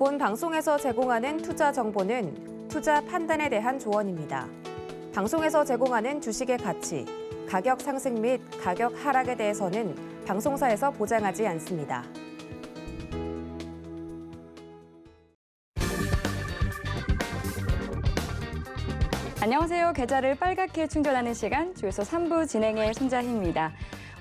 본 방송에서 제공하는 투자 정보는 투자 판단에 대한 조언입니다. 방송에서 제공하는 주식의 가치, 가격 상승 및 가격 하락에 대해서는 방송사에서 보장하지 않습니다. 안녕하세요. 계좌를 빨갛게 충전하는 시간 주유소 3부 진행의 손자희입니다.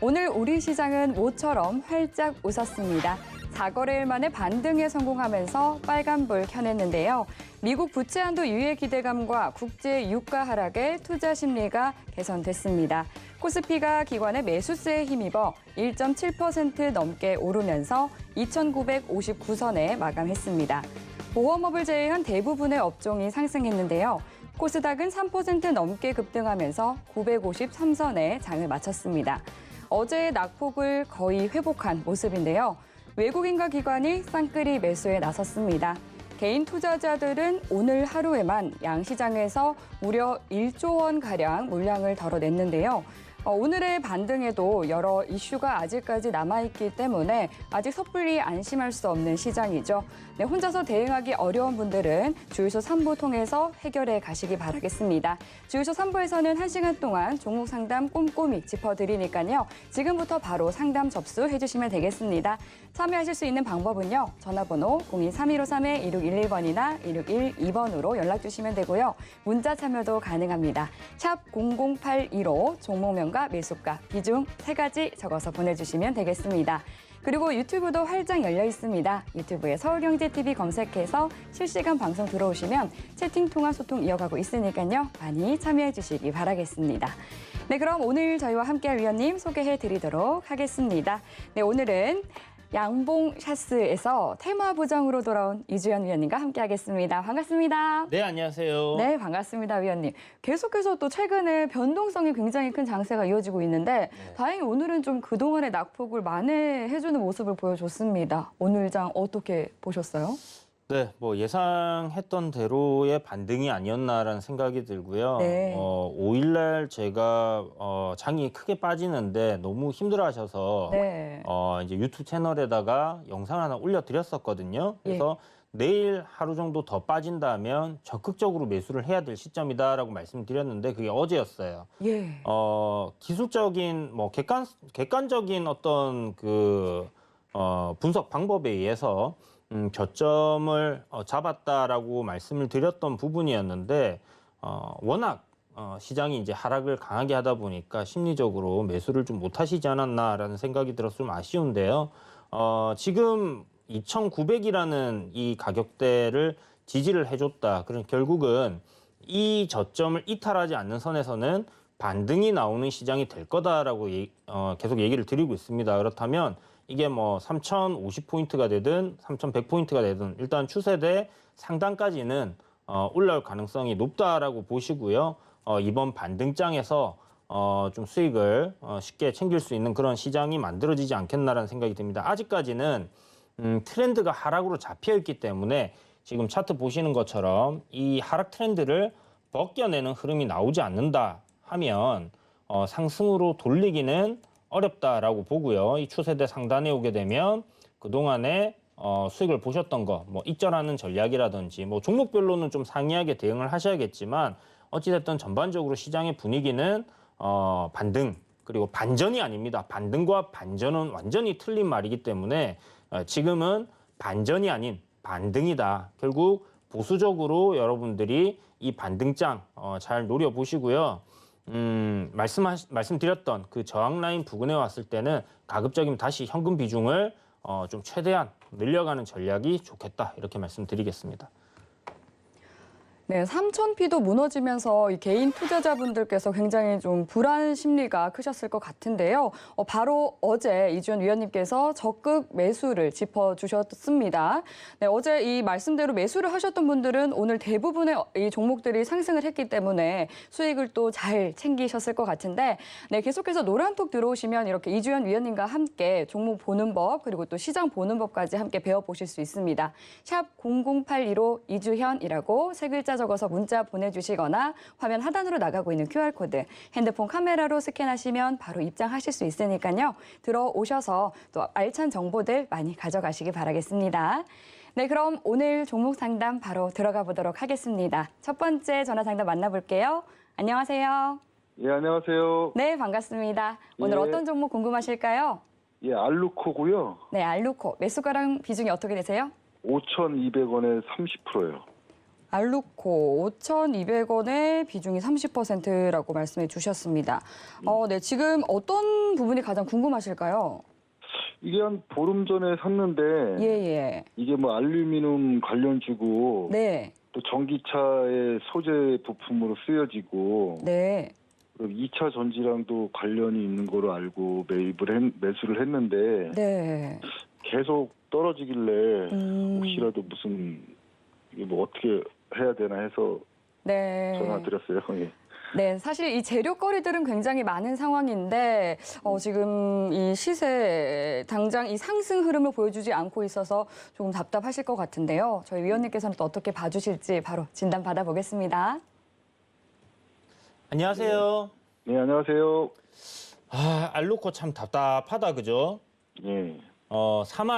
오늘 우리 시장은 모처럼 활짝 웃었습니다. 4거래일 만에 반등에 성공하면서 빨간불 켜냈는데요. 미국 부채 한도 유예 기대감과 국제 유가 하락에 투자 심리가 개선됐습니다. 코스피가 기관의 매수세에 힘입어 1.7% 넘게 오르면서 2,959선에 마감했습니다. 보험업을 제외한 대부분의 업종이 상승했는데요. 코스닥은 3% 넘게 급등하면서 953선에 장을 마쳤습니다. 어제의 낙폭을 거의 회복한 모습인데요. 외국인과 기관이 쌍끌이 매수에 나섰습니다. 개인 투자자들은 오늘 하루에만 양시장에서 무려 1조 원가량 물량을 덜어냈는데요. 오늘의 반등에도 여러 이슈가 아직까지 남아있기 때문에 아직 섣불리 안심할 수 없는 시장이죠. 네, 혼자서 대응하기 어려운 분들은 주유소 3부 통해서 해결해 가시기 바라겠습니다. 주유소 3부에서는 1시간 동안 종목 상담 꼼꼼히 짚어드리니까요. 지금부터 바로 상담 접수해 주시면 되겠습니다. 참여하실 수 있는 방법은요. 전화번호 02-3153-1611번이나 1612번으로 연락 주시면 되고요. 문자 참여도 가능합니다. 샵 00815 종목명과 매수가, 비중 3가지 적어서 보내주시면 되겠습니다. 그리고 유튜브도 활짝 열려 있습니다. 유튜브에 서울경제TV 검색해서 실시간 방송 들어오시면 채팅 통화 소통 이어가고 있으니까요. 많이 참여해 주시기 바라겠습니다. 네, 그럼 오늘 저희와 함께할 위원님 소개해 드리도록 하겠습니다. 네, 오늘은 양봉샤스에서 테마 부장으로 돌아온 이주연 위원님과 함께하겠습니다. 반갑습니다. 네, 안녕하세요. 네, 반갑습니다, 위원님. 계속해서 또 최근에 변동성이 굉장히 큰 장세가 이어지고 있는데 다행히 오늘은 좀 그동안의 낙폭을 만회해주는 모습을 보여줬습니다. 오늘 장 어떻게 보셨어요? 네, 뭐 예상했던 대로의 반등이 아니었나라는 생각이 들고요. 네. 5일날 제가 장이 크게 빠지는데 너무 힘들어하셔서 네. 이제 유튜브 채널에다가 영상 하나 올려드렸었거든요. 그래서 내일 하루 정도 더 빠진다면 적극적으로 매수를 해야 될 시점이다라고 말씀드렸는데 그게 어제였어요. 예. 기술적인 뭐 객관적인 어떤 그 분석 방법에 의해서 저점을 잡았다라고 말씀을 드렸던 부분이었는데 워낙 시장이 이제 하락을 강하게 하다 보니까 심리적으로 매수를 좀 못하시지 않았나라는 생각이 들어서 좀 아쉬운데요. 지금 2,900이라는 이 가격대를 지지를 해줬다. 그럼 결국은 이 저점을 이탈하지 않는 선에서는 반등이 나오는 시장이 될 거다라고 계속 얘기를 드리고 있습니다. 그렇다면 이게 뭐 3,050포인트가 되든 3,100포인트가 되든 일단 추세대 상단까지는 올라올 가능성이 높다라고 보시고요. 이번 반등장에서 좀 수익을 쉽게 챙길 수 있는 그런 시장이 만들어지지 않겠나라는 생각이 듭니다. 아직까지는 트렌드가 하락으로 잡혀 있기 때문에 지금 차트 보시는 것처럼 이 하락 트렌드를 벗겨내는 흐름이 나오지 않는다 하면 상승으로 돌리기는 어렵다라고 보고요. 이 추세대 상단에 오게 되면 그동안에 수익을 보셨던 거, 뭐 익절하는 전략이라든지 뭐 종목별로는 좀 상이하게 대응을 하셔야겠지만 어찌됐든 전반적으로 시장의 분위기는 반등 그리고 반전이 아닙니다. 반등과 반전은 완전히 틀린 말이기 때문에 지금은 반전이 아닌 반등이다. 결국 보수적으로 여러분들이 이 반등장 잘 노려보시고요. 말씀드렸던 그 저항 라인 부근에 왔을 때는 가급적이면 다시 현금 비중을 좀 최대한 늘려가는 전략이 좋겠다 이렇게 말씀드리겠습니다. 네, 3,000피도 무너지면서 이 개인 투자자분들께서 굉장히 좀 불안 심리가 크셨을 것 같은데요. 바로 어제 이주연 위원님께서 적극 매수를 짚어주셨습니다. 네, 어제 이 말씀대로 매수를 하셨던 분들은 오늘 대부분의 이 종목들이 상승을 했기 때문에 수익을 또 잘 챙기셨을 것 같은데 네, 계속해서 노란톡 들어오시면 이렇게 이주연 위원님과 함께 종목 보는 법 그리고 또 시장 보는 법까지 함께 배워보실 수 있습니다. 샵 00815 이주현이라고 세 글자 적어서 문자 보내주시거나 화면 하단으로 나가고 있는 QR코드 핸드폰 카메라로 스캔하시면 바로 입장하실 수 있으니까요. 들어오셔서 또 알찬 정보들 많이 가져가시기 바라겠습니다. 네, 그럼 오늘 종목 상담 바로 들어가 보도록 하겠습니다. 첫 번째 전화 상담 만나볼게요. 안녕하세요. 예, 안녕하세요. 네, 반갑습니다. 오늘 예. 어떤 종목 궁금하실까요? 예, 알루코고요. 네, 알루코. 매수가랑 비중이 어떻게 되세요? 5,200원에 30%요. 알루코 5,200원에 비중이 30%라고 말씀해 주셨습니다. 네, 지금 어떤 부분이 가장 궁금하실까요? 이게 한 보름 전에 샀는데 예. 이게 뭐 알루미늄 관련주고 네. 또 전기차의 소재 부품으로 쓰여지고 네. 그리고 2차 전지랑도 관련이 있는 거로 알고 매수를 했는데 네. 계속 떨어지길래 음. 혹시라도 무슨 이게 뭐 어떻게 해야 되나 해서 네. 전화드렸어요. 예. 네, 사실 이 재료거리들은 굉장히 많은 상황인데 지금 이 시세 당장 이 상승 흐름을 보여주지 않고 있어서 조금 답답하실 것 같은데요. 저희 위원님께서는 또 어떻게 봐주실지 바로 진단 받아보겠습니다. 안녕하세요. 네, 안녕하세요. 알루코 참 답답하다, 그죠? 예. 사마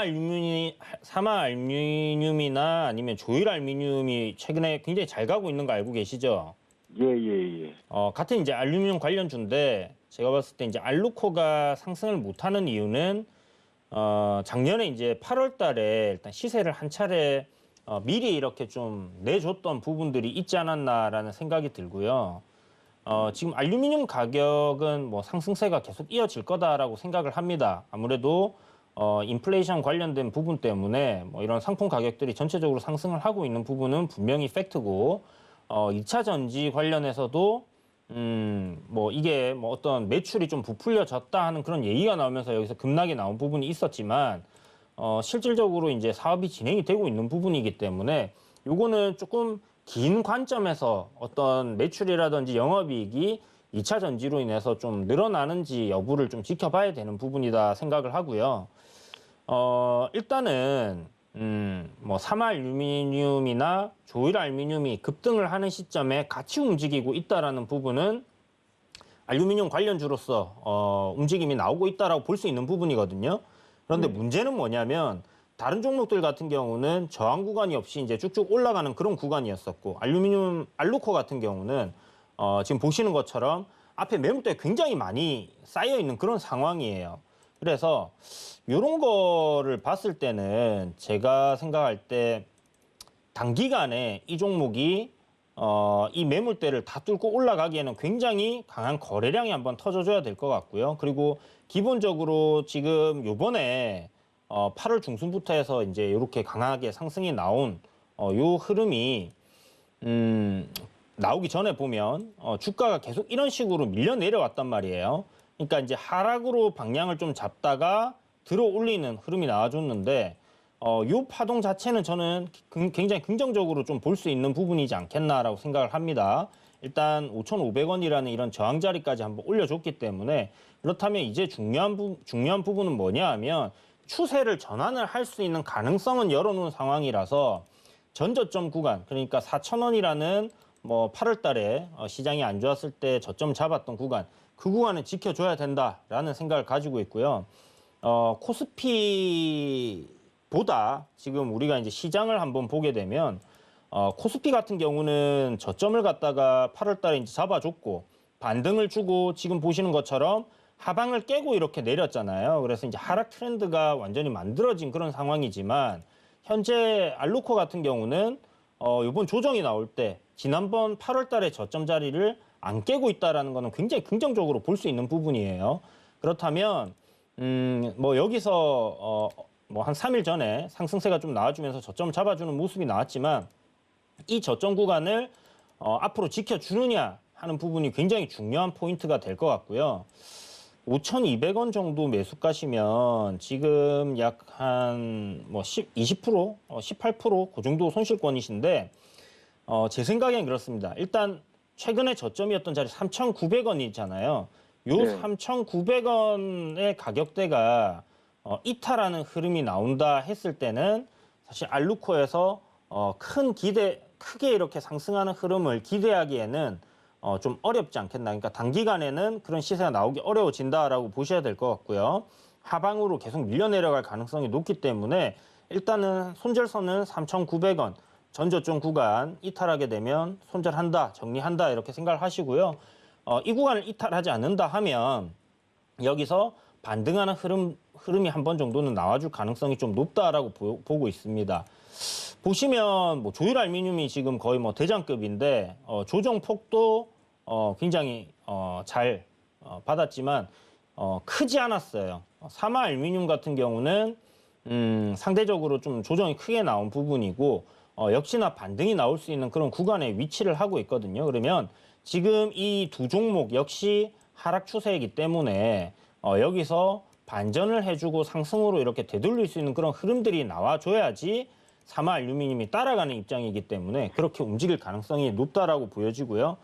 알루미늄이나 아니면 조일 알루미늄이 최근에 굉장히 잘 가고 있는 거 알고 계시죠? 예. 같은 이제 알루미늄 관련주인데 제가 봤을 때 이제 알루코가 상승을 못하는 이유는 작년에 이제 8월 달에 일단 시세를 한 차례 미리 이렇게 좀 내줬던 부분들이 있지 않았나라는 생각이 들고요. 지금 알루미늄 가격은 뭐 상승세가 계속 이어질 거다라고 생각을 합니다. 아무래도 인플레이션 관련된 부분 때문에 뭐 이런 상품 가격들이 전체적으로 상승을 하고 있는 부분은 분명히 팩트고 2차 전지 관련해서도 뭐 이게 뭐 어떤 매출이 좀 부풀려졌다 하는 그런 얘기가 나오면서 여기서 급락이 나온 부분이 있었지만 실질적으로 이제 사업이 진행이 되고 있는 부분이기 때문에 요거는 조금 긴 관점에서 어떤 매출이라든지 영업이익이 2차 전지로 인해서 좀 늘어나는지 여부를 좀 지켜봐야 되는 부분이다 생각을 하고요. 일단은 뭐 사마 알루미늄이나 조일 알루미늄이 급등을 하는 시점에 같이 움직이고 있다라는 부분은 알루미늄 관련주로서 움직임이 나오고 있다라고 볼 수 있는 부분이거든요. 그런데 문제는 뭐냐면 다른 종목들 같은 경우는 저항 구간이 없이 이제 쭉쭉 올라가는 그런 구간이었었고 알루코 같은 경우는 지금 보시는 것처럼 앞에 매물대가 굉장히 많이 쌓여 있는 그런 상황이에요. 그래서 이런 거를 봤을 때는 제가 생각할 때 단기간에 이 종목이 이 매물대를 다 뚫고 올라가기에는 굉장히 강한 거래량이 한번 터져줘야 될 것 같고요. 그리고 기본적으로 지금 요번에 8월 중순부터 해서 이제 이렇게 강하게 상승이 나온 요 흐름이 나오기 전에 보면 주가가 계속 이런 식으로 밀려 내려왔단 말이에요. 그러니까 이제 하락으로 방향을 좀 잡다가 들어 올리는 흐름이 나와줬는데 요 파동 자체는 저는 굉장히 긍정적으로 좀 볼 수 있는 부분이지 않겠나라고 생각을 합니다. 일단 5,500원이라는 이런 저항 자리까지 한번 올려줬기 때문에 그렇다면 이제 중요한 부분은 뭐냐 하면 추세를 전환을 할 수 있는 가능성은 열어놓은 상황이라서 전저점 구간, 그러니까 4,000원이라는 뭐 8월 달에 시장이 안 좋았을 때 저점 잡았던 구간, 그 구간을 지켜줘야 된다라는 생각을 가지고 있고요. 코스피보다 지금 우리가 이제 시장을 한번 보게 되면 코스피 같은 경우는 저점을 갖다가 8월 달에 이제 잡아줬고 반등을 주고 지금 보시는 것처럼 하방을 깨고 이렇게 내렸잖아요. 그래서 이제 하락 트렌드가 완전히 만들어진 그런 상황이지만 현재 알루코 같은 경우는 이번 조정이 나올 때 지난번 8월 달에 저점 자리를 안 깨고 있다라는 거는 굉장히 긍정적으로 볼 수 있는 부분이에요. 그렇다면 뭐 여기서 뭐 한 3일 전에 상승세가 좀 나와주면서 저점을 잡아주는 모습이 나왔지만 이 저점 구간을 앞으로 지켜주느냐 하는 부분이 굉장히 중요한 포인트가 될 것 같고요. 5,200원 정도 매수가시면 지금 약 한 뭐 20%, 18% 그 정도 손실권이신데 제 생각엔 그렇습니다. 일단 최근에 저점이었던 자리 3,900원이잖아요. 요 네. 3,900원의 가격대가 이탈하는 흐름이 나온다 했을 때는 사실 알루코에서 크게 이렇게 상승하는 흐름을 기대하기에는 좀 어렵지 않겠나. 그러니까 단기간에는 그런 시세가 나오기 어려워진다라고 보셔야 될 것 같고요. 하방으로 계속 밀려 내려갈 가능성이 높기 때문에 일단은 손절선은 3,900원 전저점 구간 이탈하게 되면 손절한다, 정리한다 이렇게 생각을 하시고요. 이 구간을 이탈하지 않는다 하면 여기서 반등하는 흐름이 한 번 정도는 나와줄 가능성이 좀 높다라고 보고 있습니다. 보시면 뭐 조일 알루미늄이 지금 거의 뭐 대장급인데 조정 폭도 굉장히 잘 받았지만 크지 않았어요. 사마 알루미늄 같은 경우는 상대적으로 좀 조정이 크게 나온 부분이고 역시나 반등이 나올 수 있는 그런 구간에 위치를 하고 있거든요. 그러면 지금 이 두 종목 역시 하락 추세이기 때문에 여기서 반전을 해주고 상승으로 이렇게 되돌릴 수 있는 그런 흐름들이 나와줘야지 사마 알루미늄이 따라가는 입장이기 때문에 그렇게 움직일 가능성이 높다라고 보여지고요.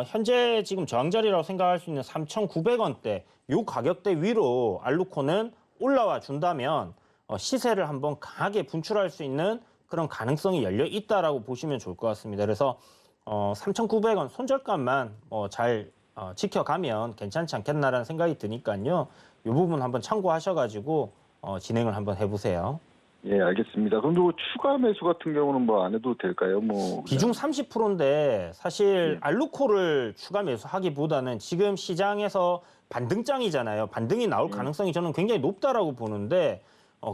현재 지금 저항자리라고 생각할 수 있는 3,900원대 요 가격대 위로 알루코는 올라와 준다면 시세를 한번 강하게 분출할 수 있는 그런 가능성이 열려 있다라고 보시면 좋을 것 같습니다. 그래서 3,900원 손절가만 잘 지켜가면 괜찮지 않겠나라는 생각이 드니까요. 이 부분 한번 참고하셔가지고 진행을 한번 해보세요. 예, 알겠습니다. 그럼 뭐 추가 매수 같은 경우는 뭐 안 해도 될까요? 뭐 비중 30%인데 사실 알루코를 추가 매수하기보다는 지금 시장에서 반등장이잖아요. 반등이 나올 가능성이 저는 굉장히 높다라고 보는데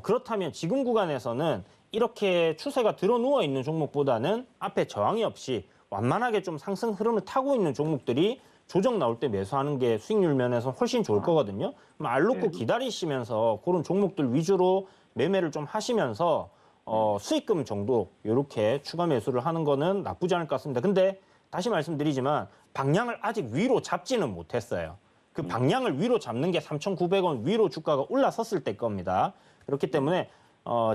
그렇다면 지금 구간에서는 이렇게 추세가 드러누워 있는 종목보다는 앞에 저항이 없이 완만하게 좀 상승 흐름을 타고 있는 종목들이 조정 나올 때 매수하는 게 수익률 면에서 훨씬 좋을 거거든요. 그럼 알루코 기다리시면서 그런 종목들 위주로 매매를 좀 하시면서 수익금 정도 이렇게 추가 매수를 하는 거는 나쁘지 않을 것 같습니다. 근데 다시 말씀드리지만 방향을 아직 위로 잡지는 못했어요. 그 방향을 위로 잡는 게 3,900원 위로 주가가 올라섰을 때 겁니다. 그렇기 때문에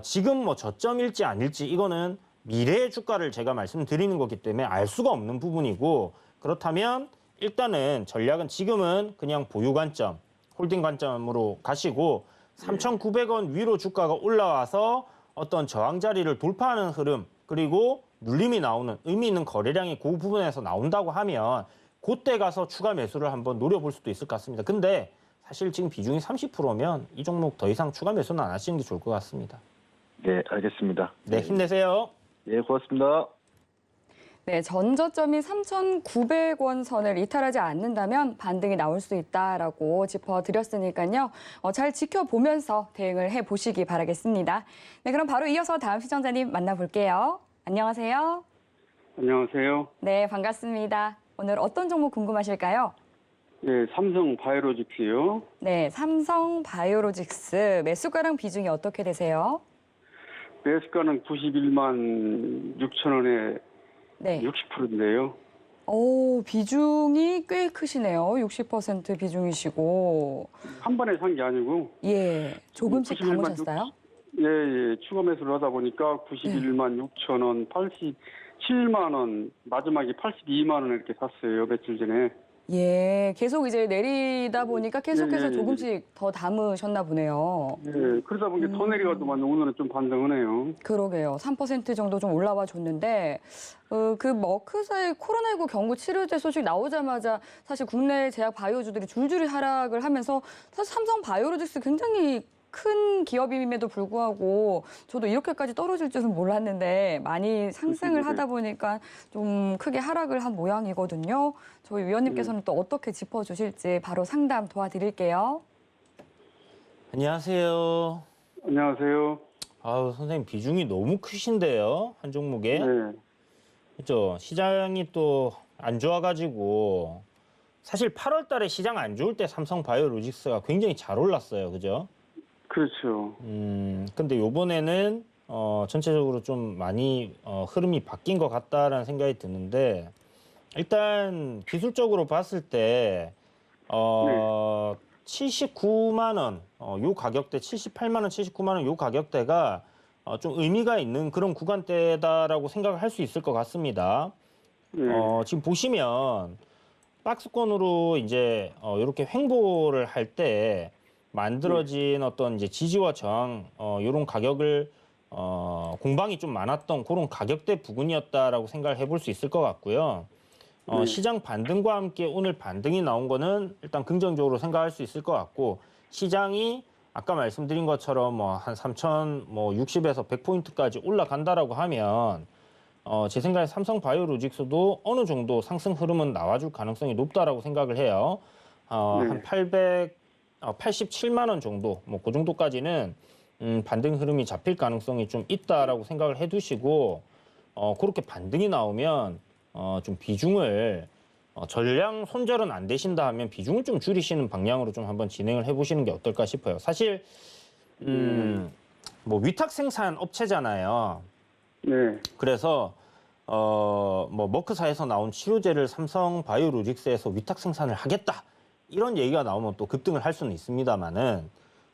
지금 뭐 저점일지 아닐지 이거는 미래의 주가를 제가 말씀드리는 거기 때문에 알 수가 없는 부분이고 그렇다면 일단은 전략은 지금은 그냥 보유 관점, 홀딩 관점으로 가시고 3,900원 위로 주가가 올라와서 어떤 저항 자리를 돌파하는 흐름 그리고 눌림이 나오는 의미 있는 거래량이 그 부분에서 나온다고 하면 그때 가서 추가 매수를 한번 노려볼 수도 있을 것 같습니다. 근데 사실 지금 비중이 30%면 이 종목 더 이상 추가 매수는 안 하시는 게 좋을 것 같습니다. 네, 알겠습니다. 네, 힘내세요. 예, 고맙습니다. 네, 전저점이 3,900원 선을 이탈하지 않는다면 반등이 나올 수 있다라고 짚어드렸으니까요. 잘 지켜보면서 대응을 해보시기 바라겠습니다. 네, 그럼 바로 이어서 다음 시청자님 만나볼게요. 안녕하세요. 안녕하세요. 네, 반갑습니다. 오늘 어떤 종목 궁금하실까요? 네, 삼성 바이오로직스요. 네, 삼성 바이오로직스 매수가랑 비중이 어떻게 되세요? 매수가는 91만 6천 원에 네. 60%인데요. 오, 비중이 꽤 크시네요. 60% 비중이시고. 한 번에 산 게 아니고. 예, 조금씩 91만 담으셨어요? 예, 추가 매수를 하다 보니까 91만 6천 원, 87만 원, 마지막에 82만 원 이렇게 샀어요. 며칠 전에. 예, 계속 이제 내리다 보니까 계속해서 예. 조금씩 더 담으셨나 보네요. 예, 그러다 보니까 더 내려가더만 오늘은 좀 반등하네요. 그러게요. 3% 정도 좀 올라와 줬는데, 그 머크사의 코로나19 경구 치료제 소식 나오자마자 사실 국내 제약 바이오주들이 줄줄이 하락을 하면서 사실 삼성 바이오로직스 굉장히 큰 기업임에도 불구하고 저도 이렇게까지 떨어질 줄은 몰랐는데 많이 상승을 하다 보니까 좀 크게 하락을 한 모양이거든요. 저희 위원님께서는 또 어떻게 짚어주실지 바로 상담 도와드릴게요. 안녕하세요. 안녕하세요. 아우, 선생님 비중이 너무 크신데요. 한 종목에. 네. 그렇죠. 시장이 또 안 좋아가지고 사실 8월 달에 시장 안 좋을 때 삼성 바이오로직스가 굉장히 잘 올랐어요. 그죠? 그렇죠. 근데 요번에는 전체적으로 좀 많이 흐름이 바뀐 것 같다라는 생각이 드는데 일단 기술적으로 봤을 때 79만 원, 요 가격대 78만 원, 79만 원 요 가격대가 좀 의미가 있는 그런 구간대다라고 생각을 할 수 있을 것 같습니다. 지금 보시면 박스권으로 이제 이렇게 횡보를 할 때 만들어진 어떤 이제 지지와 저항 이런 가격을 공방이 좀 많았던 그런 가격대 부근이었다라고 생각을 해볼 수 있을 것 같고요. 시장 반등과 함께 오늘 반등이 나온 거는 일단 긍정적으로 생각할 수 있을 것 같고 시장이 아까 말씀드린 것처럼 뭐 한 3,060에서 100포인트까지 올라간다라고 하면 제 생각에 삼성바이오로직스도 어느 정도 상승 흐름은 나와줄 가능성이 높다라고 생각을 해요. 한 87만 원 정도, 뭐 그 정도까지는 반등 흐름이 잡힐 가능성이 좀 있다라고 생각을 해두시고 그렇게 반등이 나오면 좀 비중을 전량 손절은 안 되신다 하면 비중을 좀 줄이시는 방향으로 좀 한번 진행을 해보시는 게 어떨까 싶어요. 사실 뭐 위탁 생산 업체잖아요. 네. 그래서 뭐 머크사에서 나온 치료제를 삼성바이오로직스에서 위탁 생산을 하겠다 이런 얘기가 나오면 또 급등을 할 수는 있습니다만은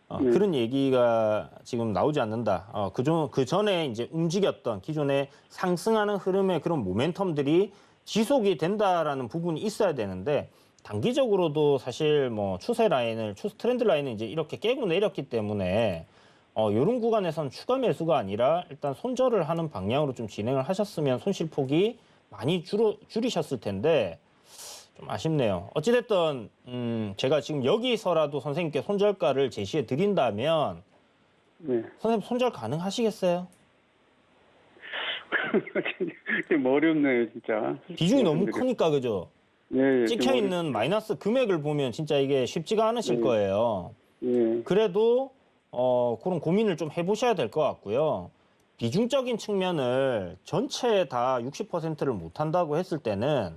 그런 얘기가 지금 나오지 않는다. 그 전에 이제 움직였던 기존에 상승하는 흐름의 그런 모멘텀들이 지속이 된다라는 부분이 있어야 되는데 단기적으로도 사실 뭐 트렌드 라인을 이제 이렇게 깨고 내렸기 때문에 이런 구간에선 추가 매수가 아니라 일단 손절을 하는 방향으로 좀 진행을 하셨으면 손실폭이 많이 줄이셨을 텐데 좀 아쉽네요. 어찌됐든 제가 지금 여기서라도 선생님께 손절가를 제시해 드린다면 네. 선생님 손절 가능하시겠어요? 좀 어렵네요, 진짜. 비중이 너무 크니까 그죠? 예, 찍혀 있는 마이너스 금액을 보면 진짜 이게 쉽지가 않으실 거예요. 예. 그래도 그런 고민을 좀 해보셔야 될 것 같고요. 비중적인 측면을 전체 다 60%를 못한다고 했을 때는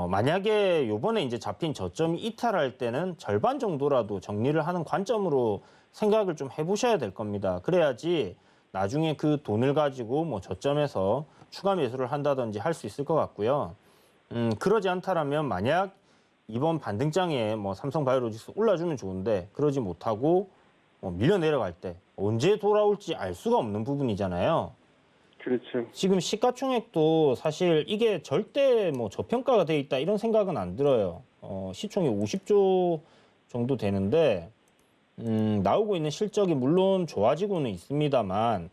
만약에 요번에 이제 잡힌 저점이 이탈할 때는 절반 정도라도 정리를 하는 관점으로 생각을 좀 해보셔야 될 겁니다. 그래야지 나중에 그 돈을 가지고 뭐 저점에서 추가 매수를 한다든지 할 수 있을 것 같고요. 그러지 않다라면 만약 이번 반등장에 뭐 삼성바이오로직스 올라주면 좋은데 그러지 못하고 밀려 내려갈 때 언제 돌아올지 알 수가 없는 부분이잖아요. 그렇죠. 지금 시가총액도 사실 이게 절대 뭐 저평가가 돼 있다 이런 생각은 안 들어요. 시총이 50조 정도 되는데 나오고 있는 실적이 물론 좋아지고는 있습니다만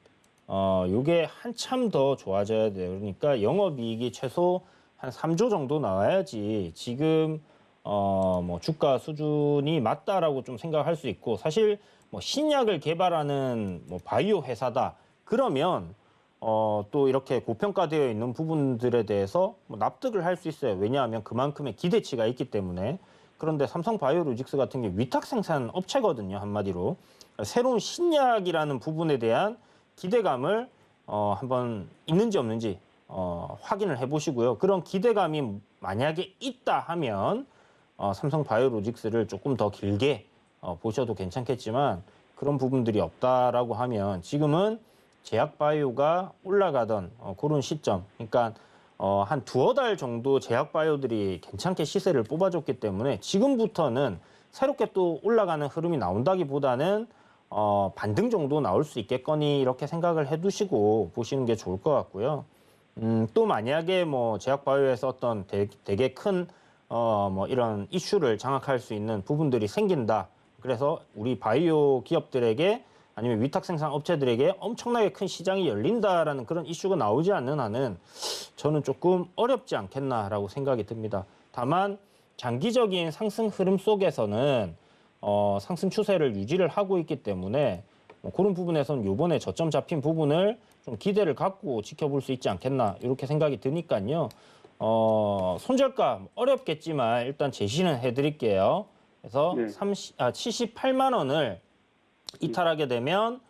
요게 한참 더 좋아져야 돼요. 그러니까 영업이익이 최소 한 3조 정도 나와야지 지금 뭐 주가 수준이 맞다라고 좀 생각할 수 있고 사실 뭐 신약을 개발하는 뭐 바이오 회사다 그러면 또 이렇게 고평가되어 있는 부분들에 대해서 뭐 납득을 할 수 있어요. 왜냐하면 그만큼의 기대치가 있기 때문에. 그런데 삼성바이오로직스 같은 게 위탁 생산 업체거든요, 한마디로. 새로운 신약이라는 부분에 대한 기대감을 한번 있는지 없는지 확인을 해보시고요. 그런 기대감이 만약에 있다 하면 삼성바이오로직스를 조금 더 길게 보셔도 괜찮겠지만 그런 부분들이 없다라고 하면 지금은 제약바이오가 올라가던 그런 시점, 그러니까 한 두어 달 정도 제약바이오들이 괜찮게 시세를 뽑아줬기 때문에 지금부터는 새롭게 또 올라가는 흐름이 나온다기보다는 반등 정도 나올 수 있겠거니 이렇게 생각을 해두시고 보시는 게 좋을 것 같고요. 또 만약에 뭐 제약바이오에서 어떤 되게 큰 뭐 이런 이슈를 장악할 수 있는 부분들이 생긴다. 그래서 우리 바이오 기업들에게 아니면 위탁 생산 업체들에게 엄청나게 큰 시장이 열린다라는 그런 이슈가 나오지 않는 한은 저는 조금 어렵지 않겠나라고 생각이 듭니다. 다만 장기적인 상승 흐름 속에서는 상승 추세를 유지를 하고 있기 때문에 뭐 그런 부분에서는 요번에 저점 잡힌 부분을 좀 기대를 갖고 지켜볼 수 있지 않겠나 이렇게 생각이 드니까요. 손절가 어렵겠지만 일단 제시는 해드릴게요. 그래서 네. 78만 원을 이탈하게 되면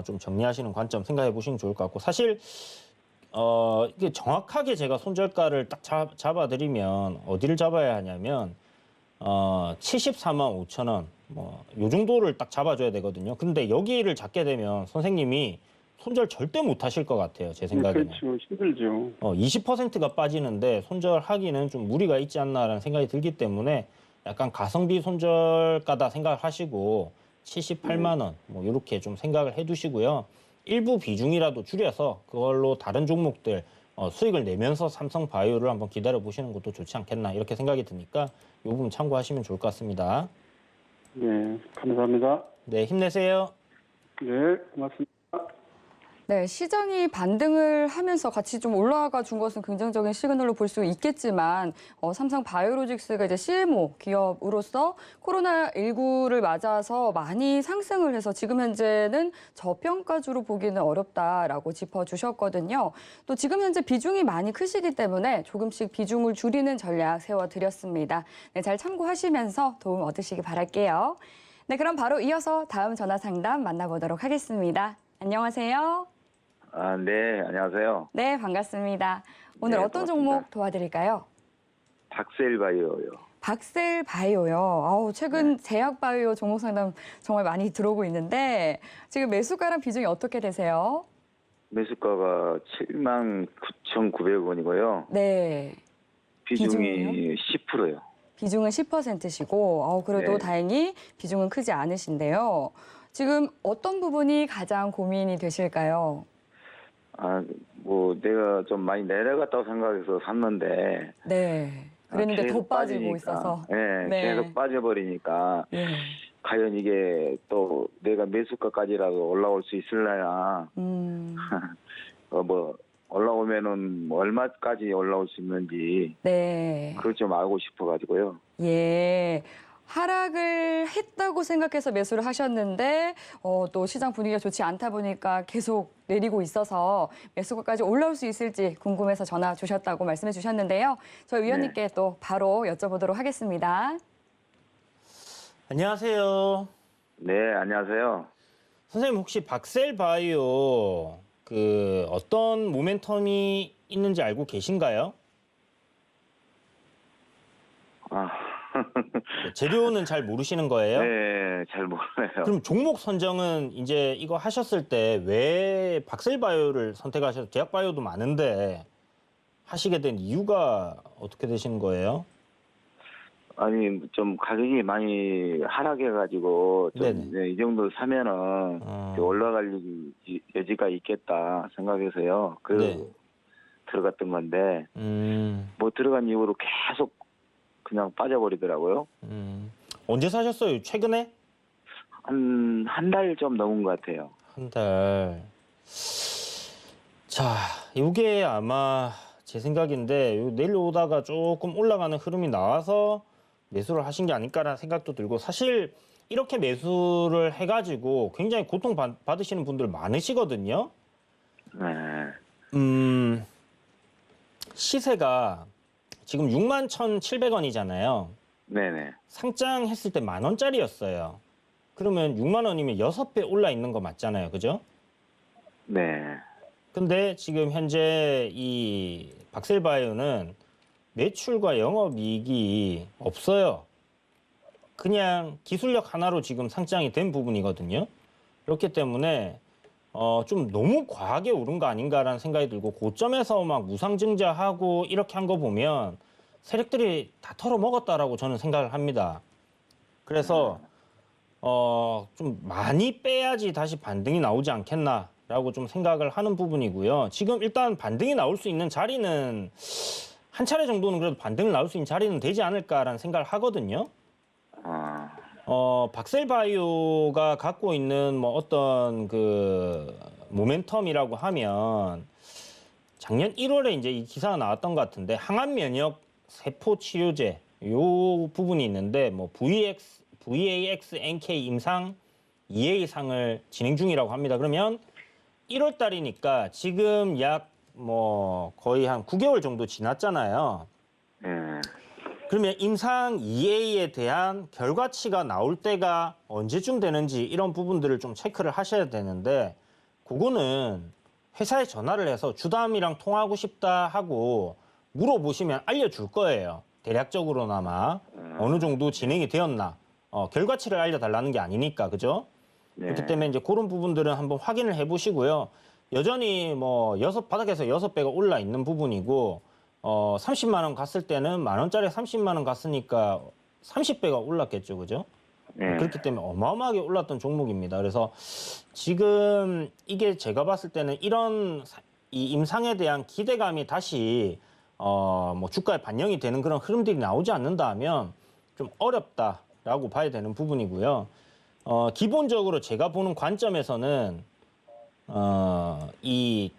좀 정리하시는 관점 생각해 보시면 좋을 것 같고 사실 이게 정확하게 제가 손절가를 딱 잡아드리면 어디를 잡아야 하냐면 74만 5천 원 뭐 요 정도를 딱 잡아줘야 되거든요. 근데 여기를 잡게 되면 선생님이 손절 절대 못 하실 것 같아요. 제 생각에는. 그렇죠. 힘들죠. 20%가 빠지는데 손절하기는 좀 무리가 있지 않나라는 생각이 들기 때문에 약간 가성비 손절가다 생각을 하시고 78만 원 뭐 이렇게 좀 생각을 해두시고요. 일부 비중이라도 줄여서 그걸로 다른 종목들 수익을 내면서 삼성바이오를 한번 기다려 보시는 것도 좋지 않겠나 이렇게 생각이 드니까 이 부분 참고하시면 좋을 것 같습니다. 네, 감사합니다. 네, 힘내세요. 네, 고맙습니다. 네, 시장이 반등을 하면서 같이 좀 올라가 준 것은 긍정적인 시그널로 볼 수 있겠지만 삼성 바이오로직스가 이제 CMO 기업으로서 코로나19를 맞아서 많이 상승을 해서 지금 현재는 저평가주로 보기는 어렵다라고 짚어주셨거든요. 또 지금 현재 비중이 많이 크시기 때문에 조금씩 비중을 줄이는 전략 세워드렸습니다. 네, 잘 참고하시면서 도움 얻으시기 바랄게요. 네, 그럼 바로 이어서 다음 전화 상담 만나보도록 하겠습니다. 안녕하세요. 네, 안녕하세요. 네, 반갑습니다. 오늘 네, 어떤 반갑습니다. 종목 도와드릴까요? 박셀바이오요. 박셀 바이오요. 아우, 최근 제약 바이오 종목 상담 정말 많이 들어오고 있는데 지금 매수가랑 비중이 어떻게 되세요? 매수가가 79,900원이고요. 네, 비중이 10%요. 비중은 10%시고 그래도 네. 다행히 비중은 크지 않으신데요. 지금 어떤 부분이 가장 고민이 되실까요? 내가 좀 많이 내려갔다고 생각해서 샀는데. 네, 그랬는데 더 계속 빠지고 빠지니까, 있어서. 네, 네. 계속 빠져버리니까. 네. 과연 이게 또 내가 매수가까지라도 올라올 수 있을려나. 올라오면은 얼마까지 올라올 수 있는지. 네. 그걸 좀 알고 싶어가지고요. 예. 하락을 했다고 생각해서 매수를 하셨는데 또 시장 분위기가 좋지 않다 보니까 계속 내리고 있어서 매수가까지 올라올 수 있을지 궁금해서 전화 주셨다고 말씀해 주셨는데요. 저희 위원님께 또 바로 여쭤보도록 하겠습니다. 안녕하세요. 네, 안녕하세요. 선생님 혹시 박셀바이오 어떤 모멘텀이 있는지 알고 계신가요? 재료는 잘 모르시는 거예요? 네, 잘 몰라요. 그럼 종목 선정은 이제 이거 하셨을 때 왜 박셀바이오를 선택하셔서 제약바이오도 많은데 하시게 된 이유가 어떻게 되시는 거예요? 아니, 좀 가격이 많이 하락해가지고 네네. 이 정도 사면은 좀 올라갈 여지가 있겠다 생각해서요. 그래서 네. 들어갔던 건데 들어간 이후로 계속 그냥 빠져버리더라고요. 언제 사셨어요? 최근에? 한 달 좀 넘은 것 같아요. 한 달. 자, 이게 아마 제 생각인데 내려오다가 조금 올라가는 흐름이 나와서 매수를 하신 게 아닐까라는 생각도 들고, 사실 이렇게 매수를 해가지고 굉장히 고통받으시는 분들 많으시거든요. 네. 시세가 지금 61,700원이잖아요. 네네. 상장했을 때 10,000원짜리였어요. 그러면 6만 원이면 6배 올라 있는 거 맞잖아요. 그죠? 네. 근데 지금 현재 이 박셀바이오는 매출과 영업이익이 없어요. 그냥 기술력 하나로 지금 상장이 된 부분이거든요. 그렇기 때문에 좀 너무 과하게 오른 거 아닌가라는 생각이 들고, 고점에서 막 무상증자하고 이렇게 한 거 보면 세력들이 다 털어먹었다라고 저는 생각을 합니다. 그래서 좀 많이 빼야지 다시 반등이 나오지 않겠나라고 좀 생각을 하는 부분이고요. 지금 일단 반등이 나올 수 있는 자리는 한 차례 정도는 그래도 반등을 나올 수 있는 자리는 되지 않을까라는 생각을 하거든요. 박셀바이오가 갖고 있는 어떤 모멘텀이라고 하면 작년 1월에 이제 이 기사가 나왔던 것 같은데, 항암 면역 세포 치료제 요 부분이 있는데 VAX NK 임상 2A상을 진행 중이라고 합니다. 그러면 1월 달이니까 지금 약 거의 한 9개월 정도 지났잖아요. 네. 그러면 임상 2A에 대한 결과치가 나올 때가 언제쯤 되는지 이런 부분들을 좀 체크를 하셔야 되는데, 그거는 회사에 전화를 해서 주담이랑 통화하고 싶다 하고 물어보시면 알려줄 거예요. 대략적으로나마 어느 정도 진행이 되었나. 결과치를 알려달라는 게 아니니까, 그죠? 네. 그렇기 때문에 이제 그런 부분들은 한번 확인을 해보시고요. 여전히 바닥에서 6배가 올라 있는 부분이고, 30만 원 갔을 때는 10,000원짜리 30만 원 갔으니까 30배가 올랐겠죠, 그죠? 네. 그렇기 때문에 어마어마하게 올랐던 종목입니다. 그래서 지금 이게 제가 봤을 때는 이 임상에 대한 기대감이 다시 주가에 반영이 되는 그런 흐름들이 나오지 않는다 하면 좀 어렵다라고 봐야 되는 부분이고요. 기본적으로 제가 보는 관점에서는 이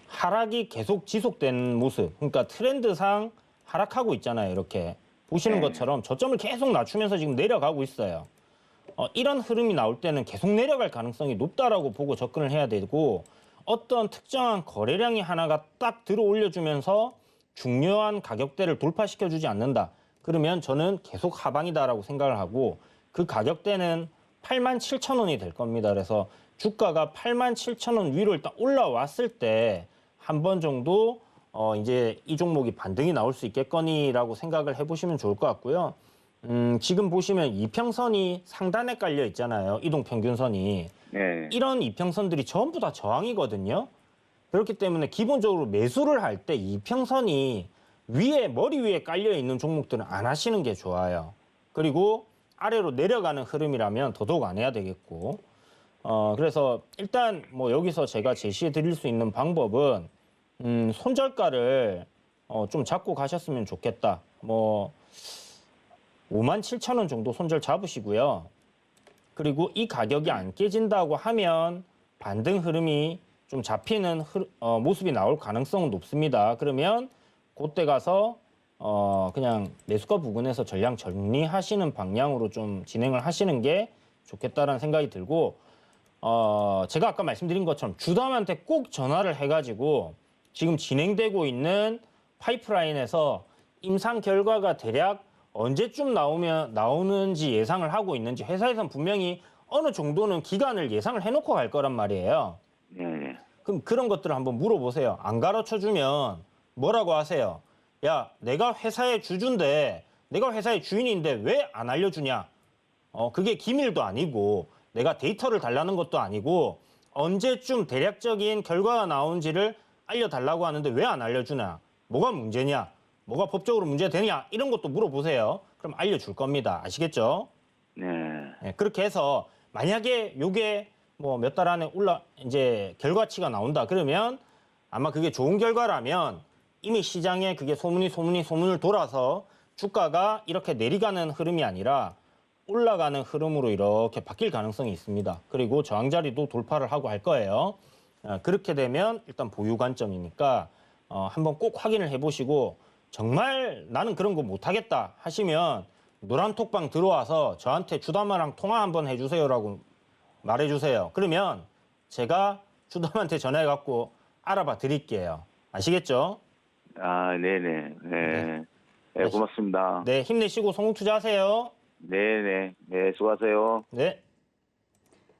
하락이 계속 지속된 모습, 그러니까 트렌드상 하락하고 있잖아요. 이렇게 보시는 것처럼 저점을 계속 낮추면서 지금 내려가고 있어요. 이런 흐름이 나올 때는 계속 내려갈 가능성이 높다라고 보고 접근을 해야 되고, 어떤 특정한 거래량이 하나가 딱 들어 올려주면서 중요한 가격대를 돌파시켜주지 않는다. 그러면 저는 계속 하방이다라고 생각을 하고, 그 가격대는 87,000원이 될 겁니다. 그래서 주가가 87,000원 위로 일단 올라왔을 때 한 번 정도 이제 이 종목이 반등이 나올 수 있겠거니라고 생각을 해보시면 좋을 것 같고요. 지금 보시면 이평선이 상단에 깔려 있잖아요. 이동평균선이. 네. 이런 이평선들이 전부 다 저항이거든요. 그렇기 때문에 기본적으로 매수를 할 때 이평선이 머리 위에 깔려 있는 종목들은 안 하시는 게 좋아요. 그리고 아래로 내려가는 흐름이라면 더더욱 안 해야 되겠고. 그래서 일단 뭐 여기서 제가 제시해 드릴 수 있는 방법은 손절가를 좀 잡고 가셨으면 좋겠다. 뭐 57,000원 정도 손절 잡으시고요. 그리고 이 가격이 안 깨진다고 하면 반등 흐름이 좀 잡히는 모습이 나올 가능성은 높습니다. 그러면 그때 가서 그냥 매수가 부근에서 전량 정리하시는 방향으로 좀 진행을 하시는 게 좋겠다라는 생각이 들고, 제가 아까 말씀드린 것처럼 주담한테 꼭 전화를 해가지고 지금 진행되고 있는 파이프라인에서 임상 결과가 대략 언제쯤 나오는지 예상을 하고 있는지, 회사에서는 분명히 어느 정도는 기간을 예상을 해놓고 갈 거란 말이에요. 네. 그럼 그런 것들을 한번 물어보세요. 안 가르쳐주면 뭐라고 하세요? 야, 내가 회사의 주주인데, 내가 회사의 주인인데 왜 안 알려주냐? 그게 기밀도 아니고 내가 데이터를 달라는 것도 아니고 언제쯤 대략적인 결과가 나온지를 알려달라고 하는데 왜 안 알려주냐? 뭐가 문제냐? 뭐가 법적으로 문제되냐? 이런 것도 물어보세요. 그럼 알려줄 겁니다. 아시겠죠? 네. 네, 그렇게 해서 만약에 요게 뭐 몇 달 안에 이제 결과치가 나온다 그러면 아마 그게 좋은 결과라면 이미 시장에 그게 소문을 돌아서 주가가 이렇게 내려가는 흐름이 아니라 올라가는 흐름으로 이렇게 바뀔 가능성이 있습니다. 그리고 저항 자리도 돌파를 하고 할 거예요. 그렇게 되면 일단 보유 관점이니까 한번 꼭 확인을 해보시고, 정말 나는 그런 거 못하겠다 하시면 노란 톡방 들어와서 저한테 주담아랑 통화 한번 해주세요라고 말해주세요. 그러면 제가 주담한테 전화해갖고 알아봐 드릴게요. 아시겠죠? 아, 네네. 네. 네, 고맙습니다. 네, 힘내시고 성공투자하세요. 네네. 네, 수고하세요. 네.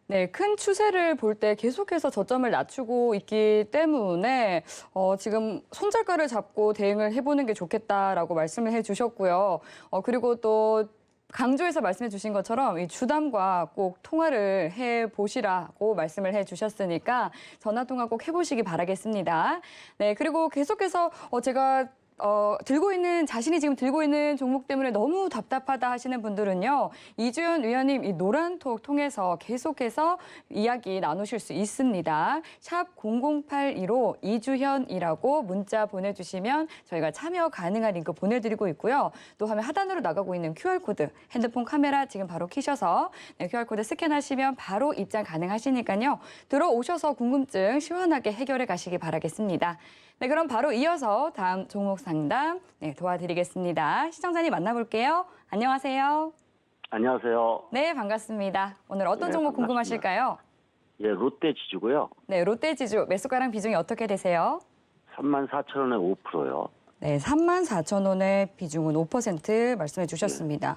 네, 큰 추세를 볼 때 계속해서 저점을 낮추고 있기 때문에 지금 손절가를 잡고 대응을 해보는 게 좋겠다라고 말씀을 해주셨고요. 그리고 또 강조해서 말씀해 주신 것처럼 이 주담과 꼭 통화를 해보시라고 말씀을 해주셨으니까 전화 통화 꼭 해보시기 바라겠습니다. 네, 그리고 계속해서 제가 자신이 지금 들고 있는 종목 때문에 너무 답답하다 하시는 분들은요, 이주연 위원님 이 노란톡 통해서 계속해서 이야기 나누실 수 있습니다. 샵 0082로 이주현이라고 문자 보내주시면 저희가 참여 가능한 링크 보내드리고 있고요. 또 화면 하단으로 나가고 있는 QR코드, 핸드폰 카메라 지금 바로 켜셔서 QR코드 스캔하시면 바로 입장 가능하시니까요. 들어오셔서 궁금증 시원하게 해결해 가시기 바라겠습니다. 네, 그럼 바로 이어서 다음 종목 상담 도와드리겠습니다. 시청자님 만나볼게요. 안녕하세요. 안녕하세요. 네, 반갑습니다. 오늘 어떤 네, 종목 반갑습니다. 궁금하실까요? 예, 롯데지주고요. 네, 롯데지주 매수가랑 비중이 어떻게 되세요? 34,000원에 5%요. 네, 34,000원의 비중은 5% 말씀해 주셨습니다.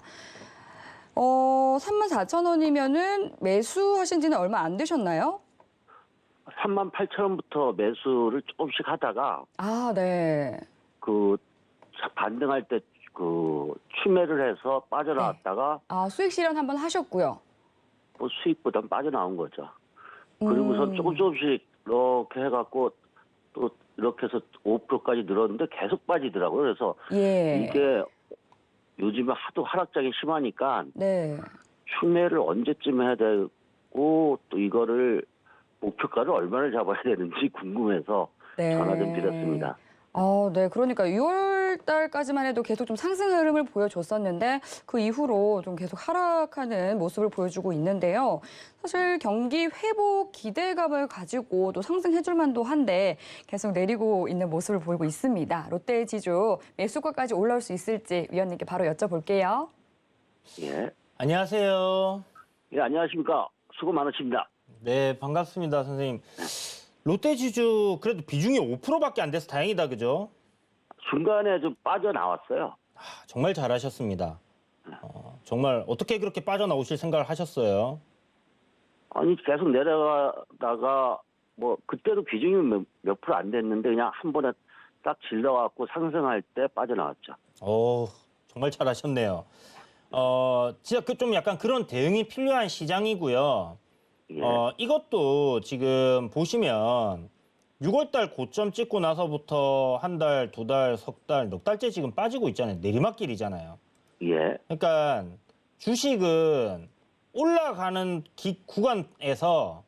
34,000원이면은 매수하신 지는 얼마 안 되셨나요? 38,000원부터 매수를 조금씩 하다가 아, 네. 그 반등할 때 추매를 해서 빠져나왔다가 아, 수익 실현 한번 하셨고요. 뭐 수익보단 빠져나온 거죠. 그리고선 조금씩 이렇게 해갖고 또 이렇게 해서 5%까지 늘었는데 계속 빠지더라고요. 그래서 예. 이게 요즘에 하도 하락장이 심하니까 네. 추매를 언제쯤 해야 되고 또 이거를 목표가를 얼마를 잡아야 되는지 궁금해서 네. 전화 좀 드렸습니다. 네. 그러니까 6월 6월 달까지만 해도 계속 좀 상승 흐름을 보여줬었는데 그 이후로 좀 계속 하락하는 모습을 보여주고 있는데요. 사실 경기 회복 기대감을 가지고 또 상승해줄 만도 한데 계속 내리고 있는 모습을 보이고 있습니다. 롯데 지주 매수가까지 올라올 수 있을지 위원님께 바로 여쭤볼게요. 예. 안녕하세요. 예, 안녕하십니까. 수고 많으십니다. 네, 반갑습니다, 선생님. 롯데 지주 그래도 비중이 5%밖에 안 돼서 다행이다, 그죠? 중간에 좀 빠져나왔어요. 정말 잘하셨습니다. 정말 어떻게 그렇게 빠져나오실 생각을 하셨어요? 아니, 계속 내려가다가, 뭐, 그때도 비중이 몇 프로 안 됐는데, 그냥 한 번에 딱 질러갖고 상승할 때 빠져나왔죠. 정말 잘하셨네요. 진짜 그 좀 약간 그런 대응이 필요한 시장이고요. 예. 이것도 지금 보시면 6월달 고점 찍고 나서부터 한 달, 두 달, 석 달, 넉 달째 지금 빠지고 있잖아요. 내리막길이잖아요. 예. 그러니까 주식은 올라가는 구간에서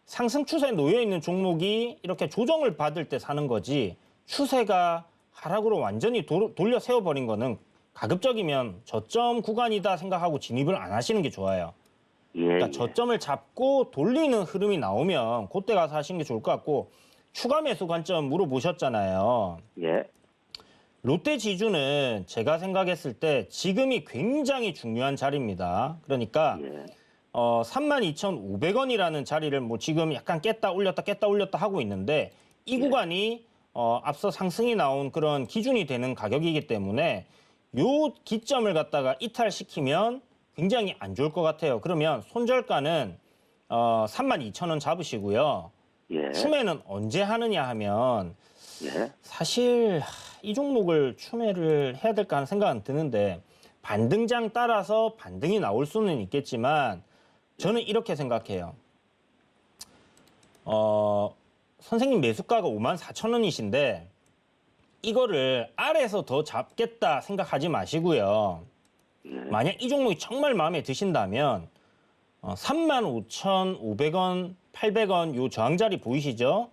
상승 추세에 놓여 있는 종목이 이렇게 조정을 받을 때 사는 거지, 추세가 하락으로 완전히 돌려 세워버린 거는 가급적이면 저점 구간이다 생각하고 진입을 안 하시는 게 좋아요. 예. 그러니까 저점을 잡고 돌리는 흐름이 나오면 그때 가서 하시는 게 좋을 것 같고, 추가 매수 관점 물어보셨잖아요. 예. 롯데 지주는 제가 생각했을 때 지금이 굉장히 중요한 자리입니다. 그러니까 예. 32,500원이라는 자리를 뭐 지금 약간 깼다 올렸다 하고 있는데, 이 구간이 앞서 상승이 나온 그런 기준이 되는 가격이기 때문에 요 기점을 갖다가 이탈시키면 굉장히 안 좋을 것 같아요. 그러면 손절가는 32,000원 잡으시고요. 예. 추매는 언제 하느냐 하면 예. 사실 이 종목을 추매를 해야 될까 하는 생각은 드는데, 반등장 따라서 반등이 나올 수는 있겠지만 저는 이렇게 생각해요. 선생님 매수가가 54,000원이신데 이거를 아래에서 더 잡겠다 생각하지 마시고요. 만약 이 종목이 정말 마음에 드신다면 35,500원, 800원 요 저항자리 보이시죠?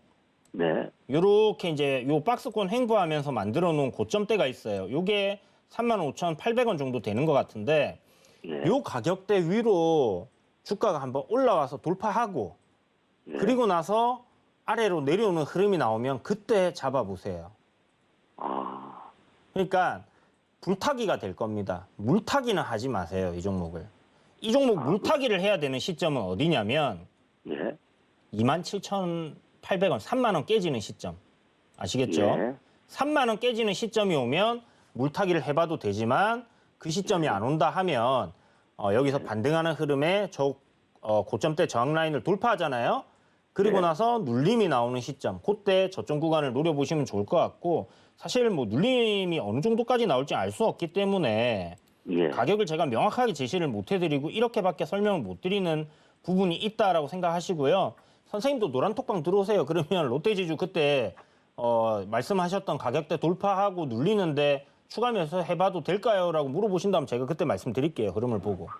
네. 요렇게 이제 요 박스권 횡보하면서 만들어 놓은 고점대가 있어요. 요게 35,800원 정도 되는 것 같은데, 예. 요 가격대 위로 주가가 한번 올라와서 돌파하고, 예. 그리고 나서 아래로 내려오는 흐름이 나오면 그때 잡아보세요. 아. 그러니까 불타기가 될 겁니다. 물타기는 하지 마세요, 이 종목을. 이 종목 물타기를 해야 되는 시점은 어디냐면 예. 27,800원, 3만 원 깨지는 시점. 아시겠죠? 예. 3만 원 깨지는 시점이 오면 물타기를 해봐도 되지만, 그 시점이 안 온다 하면 여기서 반등하는 흐름에 고점대 저항 라인을 돌파하잖아요. 그리고 네. 나서 눌림이 나오는 시점, 그때 저점 구간을 노려보시면 좋을 것 같고, 사실 뭐 눌림이 어느 정도까지 나올지 알 수 없기 때문에 예. 가격을 제가 명확하게 제시를 못 해드리고 이렇게밖에 설명을 못 드리는 부분이 있다라고 생각하시고요. 선생님도 노란톡방 들어오세요. 그러면 롯데지주 그때 말씀하셨던 가격대 돌파하고 눌리는데 추가 매수 해봐도 될까요? 라고 물어보신다면 제가 그때 말씀드릴게요. 흐름을 보고.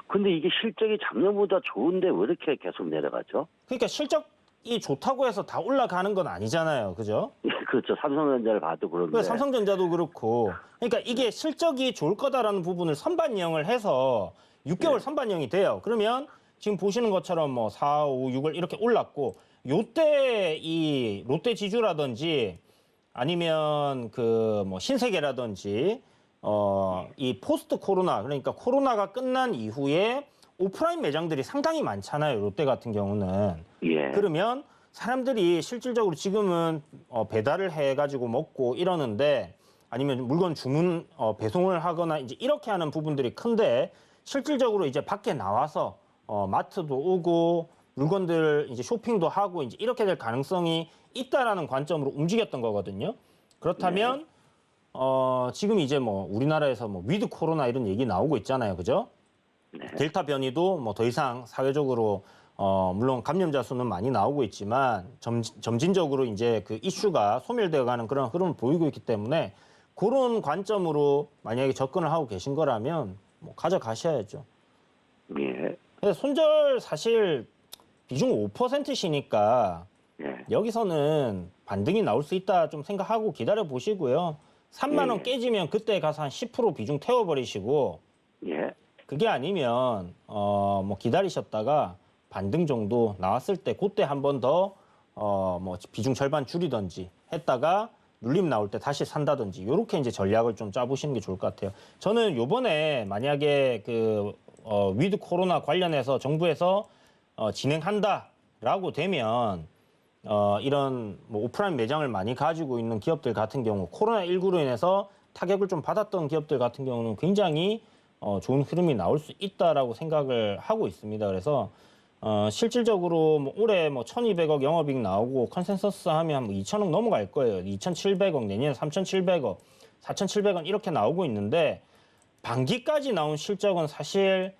근데 이게 실적이 작년보다 좋은데 왜 이렇게 계속 내려가죠? 그러니까 실적이 좋다고 해서 다 올라가는 건 아니잖아요. 그죠? 예, 그렇죠. 삼성전자를 봐도 그런데. 그러니까 삼성전자도 그렇고. 그러니까 이게 실적이 좋을 거다라는 부분을 선반영을 해서 6개월 네. 선반영이 돼요. 그러면 지금 보시는 것처럼 뭐 4, 5, 6월 이렇게 올랐고, 요때 이 롯데 지주라든지 아니면 그 뭐 신세계라든지 이 포스트 코로나, 그러니까 코로나가 끝난 이후에 오프라인 매장들이 상당히 많잖아요. 롯데 같은 경우는. 예. 그러면 사람들이 실질적으로 지금은 배달을 해가지고 먹고 이러는데, 아니면 물건 주문 배송을 하거나 이제 이렇게 하는 부분들이 큰데, 실질적으로 이제 밖에 나와서 마트도 오고 물건들 이제 쇼핑도 하고 이제 이렇게 될 가능성이 있다라는 관점으로 움직였던 거거든요. 그렇다면 지금 이제 뭐 우리나라에서 뭐 위드 코로나 이런 얘기 나오고 있잖아요, 그죠? 네. 델타 변이도 뭐 더 이상 사회적으로 물론 감염자 수는 많이 나오고 있지만 점진적으로 이제 그 이슈가 소멸되어가는 그런 흐름을 보이고 있기 때문에, 그런 관점으로 만약에 접근을 하고 계신 거라면 뭐 가져가셔야죠. 예. 근데 손절 사실 비중 5%시니까 예. 여기서는 반등이 나올 수 있다 좀 생각하고 기다려 보시고요. 3만 원 예. 깨지면 그때 가서 한 10% 비중 태워버리시고 예. 그게 아니면 뭐 기다리셨다가 반등 정도 나왔을 때 그때 한 번 더 뭐 비중 절반 줄이든지 했다가 눌림 나올 때 다시 산다든지 이렇게 이제 전략을 좀 짜보시는 게 좋을 것 같아요. 저는 요번에 만약에 그 위드 코로나 관련해서 정부에서 진행한다라고 되면 이런 뭐 오프라인 매장을 많이 가지고 있는 기업들 같은 경우 코로나19로 인해서 타격을 좀 받았던 기업들 같은 경우는 굉장히 좋은 흐름이 나올 수 있다라고 생각을 하고 있습니다. 그래서 실질적으로 뭐 올해 뭐 1,200억 영업이익 나오고 컨센서스 하면 뭐 2,000억 넘어갈 거예요. 2,700억, 내년에 3,700억, 4,700원 이렇게 나오고 있는데 반기까지 나온 실적은 사실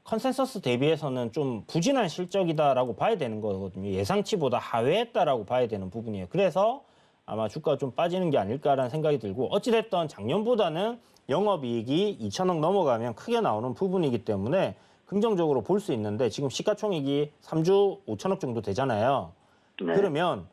컨센서스 대비해서는 좀 부진한 실적이다라고 봐야 되는 거거든요. 예상치보다 하회했다라고 봐야 되는 부분이에요. 그래서 아마 주가가 좀 빠지는 게 아닐까라는 생각이 들고 어찌됐든 작년보다는 영업이익이 2,000억 넘어가면 크게 나오는 부분이기 때문에 긍정적으로 볼 수 있는데 지금 시가총액이 3조 5천억 정도 되잖아요. 네. 그러면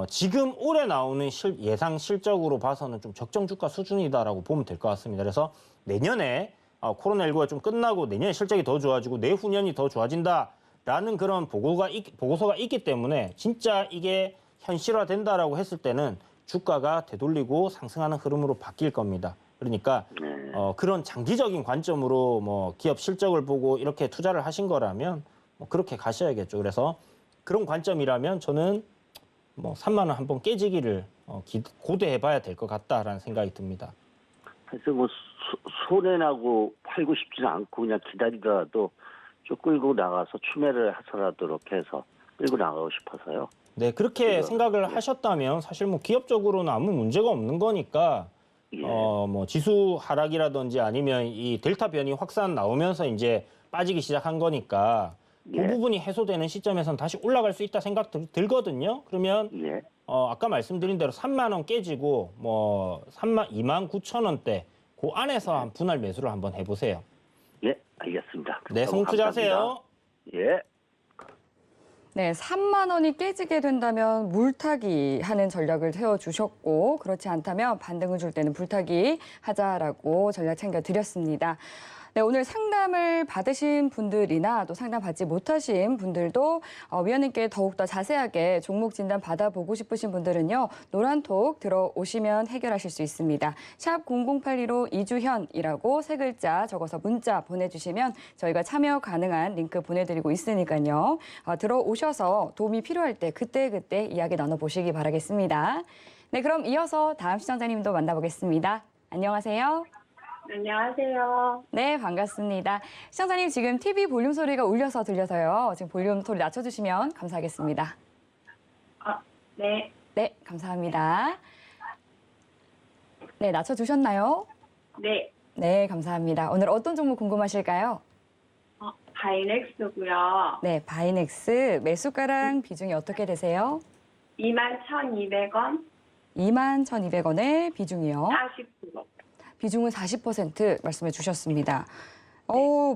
지금 올해 나오는 예상 실적으로 봐서는 좀 적정 주가 수준이다라고 보면 될 것 같습니다. 그래서 내년에 코로나19가 좀 끝나고 내년에 실적이 더 좋아지고 내후년이 더 좋아진다라는 그런 보고서가 있기 때문에 진짜 이게 현실화된다라고 했을 때는 주가가 되돌리고 상승하는 흐름으로 바뀔 겁니다. 그러니까 그런 장기적인 관점으로 뭐 기업 실적을 보고 이렇게 투자를 하신 거라면 뭐 그렇게 가셔야겠죠. 그래서 그런 관점이라면 저는 뭐 3만 원 한번 깨지기를 고대해봐야 될 것 같다라는 생각이 듭니다. 그래서 뭐 손해나고 팔고 싶지는 않고 그냥 기다리더라도 좀 끌고 나가서 추매를 해서라도 이렇게 해서 끌고 나가고 싶어서요. 네, 그렇게 생각을 하셨다면 사실 뭐 기업적으로는 아무 문제가 없는 거니까 예. 뭐 지수 하락이라든지 아니면 이 델타 변이 확산 나오면서 이제 빠지기 시작한 거니까 그 예. 부분이 해소되는 시점에선 다시 올라갈 수 있다 생각 들거든요. 그러면 예. 아까 말씀드린 대로 3만 원 깨지고 뭐 29,000원대 그 안에서 한 분할 매수를 한번 해보세요. 예, 알겠습니다. 네, 성투자하세요. 예. 네, 3만 원이 깨지게 된다면 물타기 하는 전략을 세워주셨고 그렇지 않다면 반등을 줄 때는 불타기 하자라고 전략 챙겨드렸습니다. 네, 오늘 상담을 받으신 분들이나 또 상담 받지 못하신 분들도 위원님께 더욱더 자세하게 종목 진단 받아보고 싶으신 분들은요. 노란톡 들어오시면 해결하실 수 있습니다. 샵 0082로 이주현이라고 세 글자 적어서 문자 보내주시면 저희가 참여 가능한 링크 보내드리고 있으니까요. 들어오셔서 도움이 필요할 때 그때그때 이야기 나눠보시기 바라겠습니다. 네, 그럼 이어서 다음 시청자님도 만나보겠습니다. 안녕하세요. 안녕하세요. 네, 반갑습니다. 시청자님 지금 TV 볼륨 소리가 울려서 들려서요. 지금 볼륨 소리 낮춰주시면 감사하겠습니다. 네. 네, 감사합니다. 네, 낮춰주셨나요? 네. 네, 감사합니다. 오늘 어떤 종목 궁금하실까요? 바이넥스고요. 네, 바이넥스 매수가랑 비중이 어떻게 되세요? 21,200원, 21,200원의 비중이요. 40%. 비중은 40% 말씀해 주셨습니다.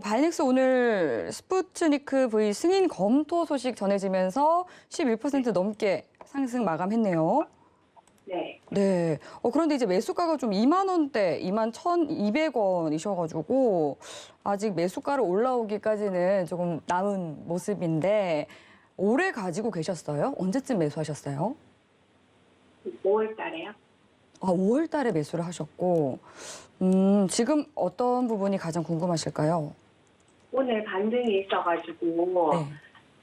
바이넥스 오늘 스푸트니크 V 승인 검토 소식 전해지면서 11% 넘게 상승 마감했네요. 네. 네. 그런데 이제 매수가가 좀 2만 원대, 21,200원이셔가지고 아직 매수가로 올라오기까지는 조금 남은 모습인데 오래 가지고 계셨어요? 언제쯤 매수하셨어요? 5월 달에요? 5월 달에 매수를 하셨고, 지금 어떤 부분이 가장 궁금하실까요? 오늘 반등이 있어가지고 네.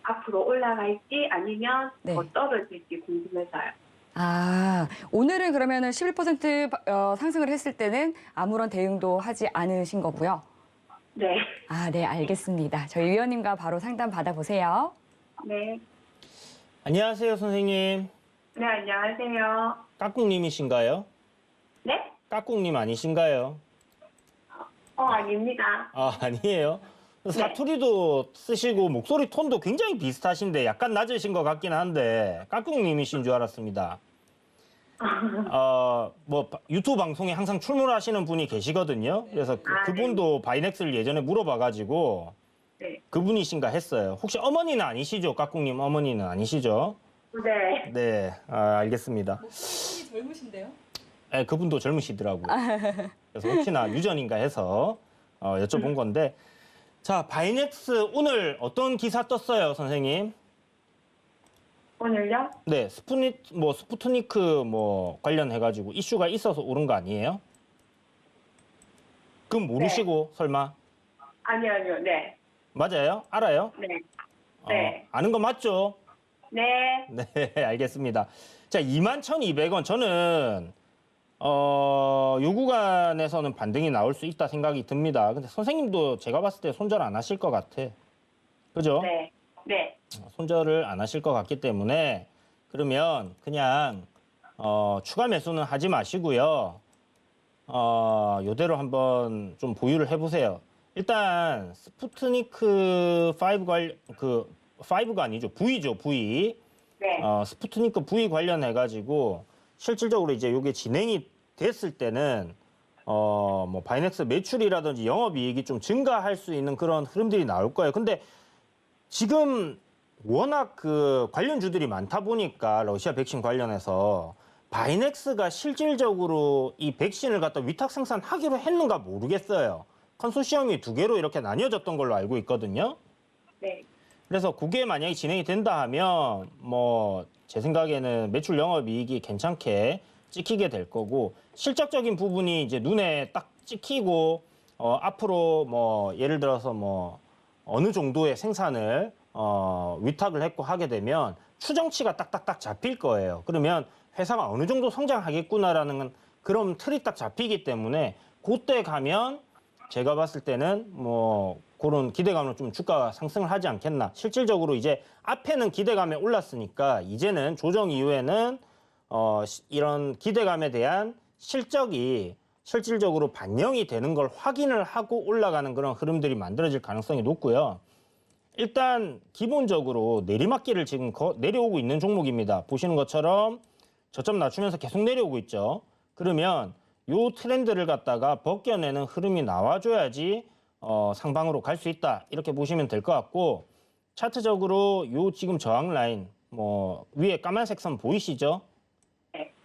앞으로 올라갈지 아니면 네. 더 떨어질지 궁금해서요. 오늘은 그러면은 11% 상승을 했을 때는 아무런 대응도 하지 않으신 거고요. 네. 네, 알겠습니다. 저희 위원님과 바로 상담 받아보세요. 네. 안녕하세요, 선생님. 네, 안녕하세요. 까꿍님이신가요? 네? 까꿍님 아니신가요? 아닙니다. 아니에요. 사투리도 쓰시고 목소리 톤도 굉장히 비슷하신데 약간 낮으신 것 같긴 한데 까꿍님이신 줄 알았습니다. 뭐 유튜브 방송에 항상 출몰하시는 분이 계시거든요. 그래서 그분도 바이넥스를 예전에 물어봐가지고 네. 그분이신가 했어요. 혹시 어머니는 아니시죠? 까꿍님 어머니는 아니시죠? 네. 네, 알겠습니다. 목소리 젊으신데요? 예, 그분도 젊으시더라고요. 그래서 혹시나 유전인가 해서 여쭤본 건데, 자, 바이넥스 오늘 어떤 기사 떴어요, 선생님? 오늘요? 네, 스푸트니크 관련해가지고 이슈가 있어서 오른 거 아니에요? 그럼 모르시고 설마? 아니요. 네. 맞아요? 알아요? 네. 네. 아는 거 맞죠? 네. 네, 알겠습니다. 자, 21,200원. 저는 요 구간에서는 반등이 나올 수 있다 생각이 듭니다. 근데 선생님도 제가 봤을 때 손절 안 하실 것 같아. 그죠? 네. 네. 손절을 안 하실 것 같기 때문에 그러면 그냥 추가 매수는 하지 마시고요. 요대로 한번 좀 보유를 해보세요. 일단 스푸트니크 5 5가 아니죠. V죠, V. 네. 스푸트니크 V 관련해가지고 실질적으로 이제 이게 진행이 됐을 때는 바이넥스 매출이라든지 영업이익이 좀 증가할 수 있는 그런 흐름들이 나올 거예요. 근데 지금 워낙 그 관련주들이 많다 보니까 러시아 백신 관련해서 바이넥스가 실질적으로 이 백신을 갖다 위탁 생산하기로 했는가 모르겠어요. 컨소시엄이 2개로 이렇게 나뉘어졌던 걸로 알고 있거든요. 네. 그래서 그게 만약에 진행이 된다 하면 제 생각에는 매출 영업이익이 괜찮게 찍히게 될 거고 실적적인 부분이 이제 눈에 딱 찍히고 앞으로 예를 들어서 어느 정도의 생산을 위탁을 했고 하게 되면 추정치가 딱딱딱 잡힐 거예요. 그러면 회사가 어느 정도 성장하겠구나라는 그런 틀이 딱 잡히기 때문에 그때 가면 제가 봤을 때는 그런 기대감으로 좀 주가가 상승을 하지 않겠나. 실질적으로 이제 앞에는 기대감에 올랐으니까 이제는 조정 이후에는 이런 기대감에 대한 실적이 실질적으로 반영이 되는 걸 확인을 하고 올라가는 그런 흐름들이 만들어질 가능성이 높고요. 일단 기본적으로 내리막길을 지금 내려오고 있는 종목입니다. 보시는 것처럼 저점 낮추면서 계속 내려오고 있죠. 그러면 요 트렌드를 갖다가 벗겨내는 흐름이 나와줘야지 상방으로 갈 수 있다. 이렇게 보시면 될 것 같고 차트적으로 요 지금 저항 라인 위에 까만색 선 보이시죠?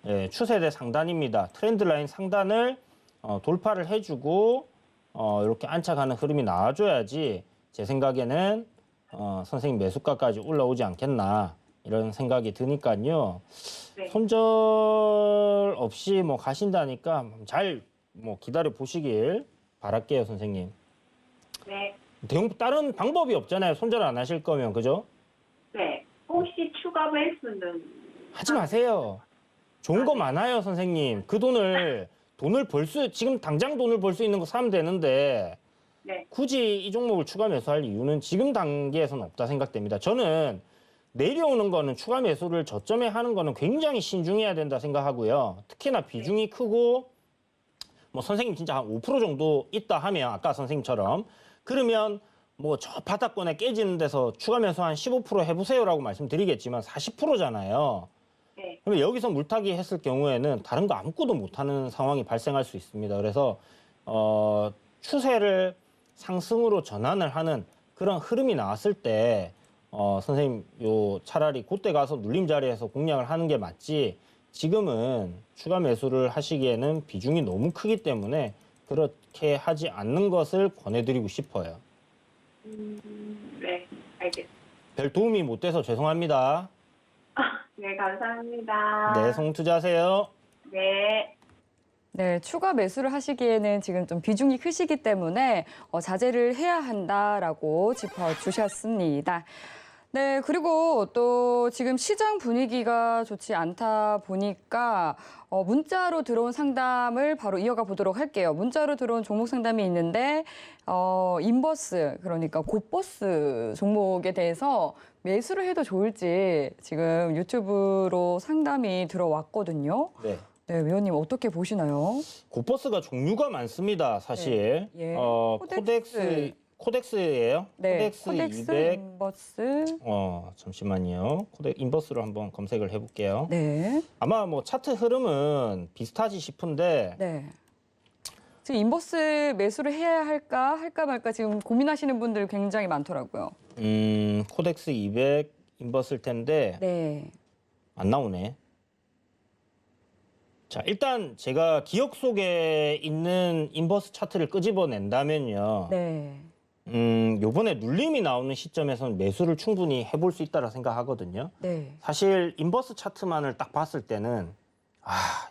예, 추세대 상단입니다. 트렌드 라인 상단을 돌파를 해주고 이렇게 안착하는 흐름이 나와줘야지 제 생각에는 선생님 매수가까지 올라오지 않겠나 이런 생각이 드니까요. 네. 손절 없이 가신다니까 잘 기다려 보시길 바랄게요, 선생님. 네. 다른 방법이 없잖아요. 손절 안 하실 거면, 그죠? 네. 혹시 추가 매수는 하지 마세요. 좋은 거 많아요, 선생님. 그 돈을 지금 당장 돈을 벌 수 있는 거 사면 되는데 네. 굳이 이 종목을 추가 매수할 이유는 지금 단계에서는 없다 생각됩니다. 저는 내려오는 거는 추가 매수를 저점에 하는 거는 굉장히 신중해야 된다 생각하고요. 특히나 비중이 크고 선생님 진짜 한 5% 정도 있다 하면 아까 선생님처럼 그러면 저 바닥권에 깨지는 데서 추가 매수 한 15% 해보세요라고 말씀드리겠지만 40%잖아요. 네. 그러면 여기서 물타기 했을 경우에는 다른 거 아무것도 못하는 상황이 발생할 수 있습니다. 그래서 추세를 상승으로 전환을 하는 그런 흐름이 나왔을 때 선생님 차라리 그때 가서 눌림 자리에서 공략을 하는 게 맞지 지금은 추가 매수를 하시기에는 비중이 너무 크기 때문에 그렇게 하지 않는 것을 권해드리고 싶어요. 네. 알겠습니다. 별 도움이 못 돼서 죄송합니다. 네. 감사합니다. 네, 성투자하세요. 네. 네, 추가 매수를 하시기에는 지금 좀 비중이 크시기 때문에 자제를 해야 한다라고 짚어주셨습니다. 네, 그리고 또 지금 시장 분위기가 좋지 않다 보니까 문자로 들어온 상담을 바로 이어가 보도록 할게요. 문자로 들어온 종목 상담이 있는데 인버스, 그러니까 곧버스 종목에 대해서 매수를 해도 좋을지 지금 유튜브로 상담이 들어왔거든요. 네. 네, 위원님 어떻게 보시나요? 곧버스가 종류가 많습니다, 사실. 네. 예. 코덱스예요. 네, 코덱스 코덱스 200. 인버스. 잠시만요. 인버스로 한번 검색을 해볼게요. 네. 아마 차트 흐름은 비슷하지 싶은데 네. 지금 인버스 매수를 해야 할까 말까 지금 고민하시는 분들 굉장히 많더라고요. 코덱스 200 인버스일 텐데 네. 안 나오네. 자, 일단 제가 기억 속에 있는 인버스 차트를 끄집어낸다면요. 네. 요번에 눌림이 나오는 시점에서는 매수를 충분히 해볼 수 있다고 생각하거든요. 네. 사실 인버스 차트만을 딱 봤을 때는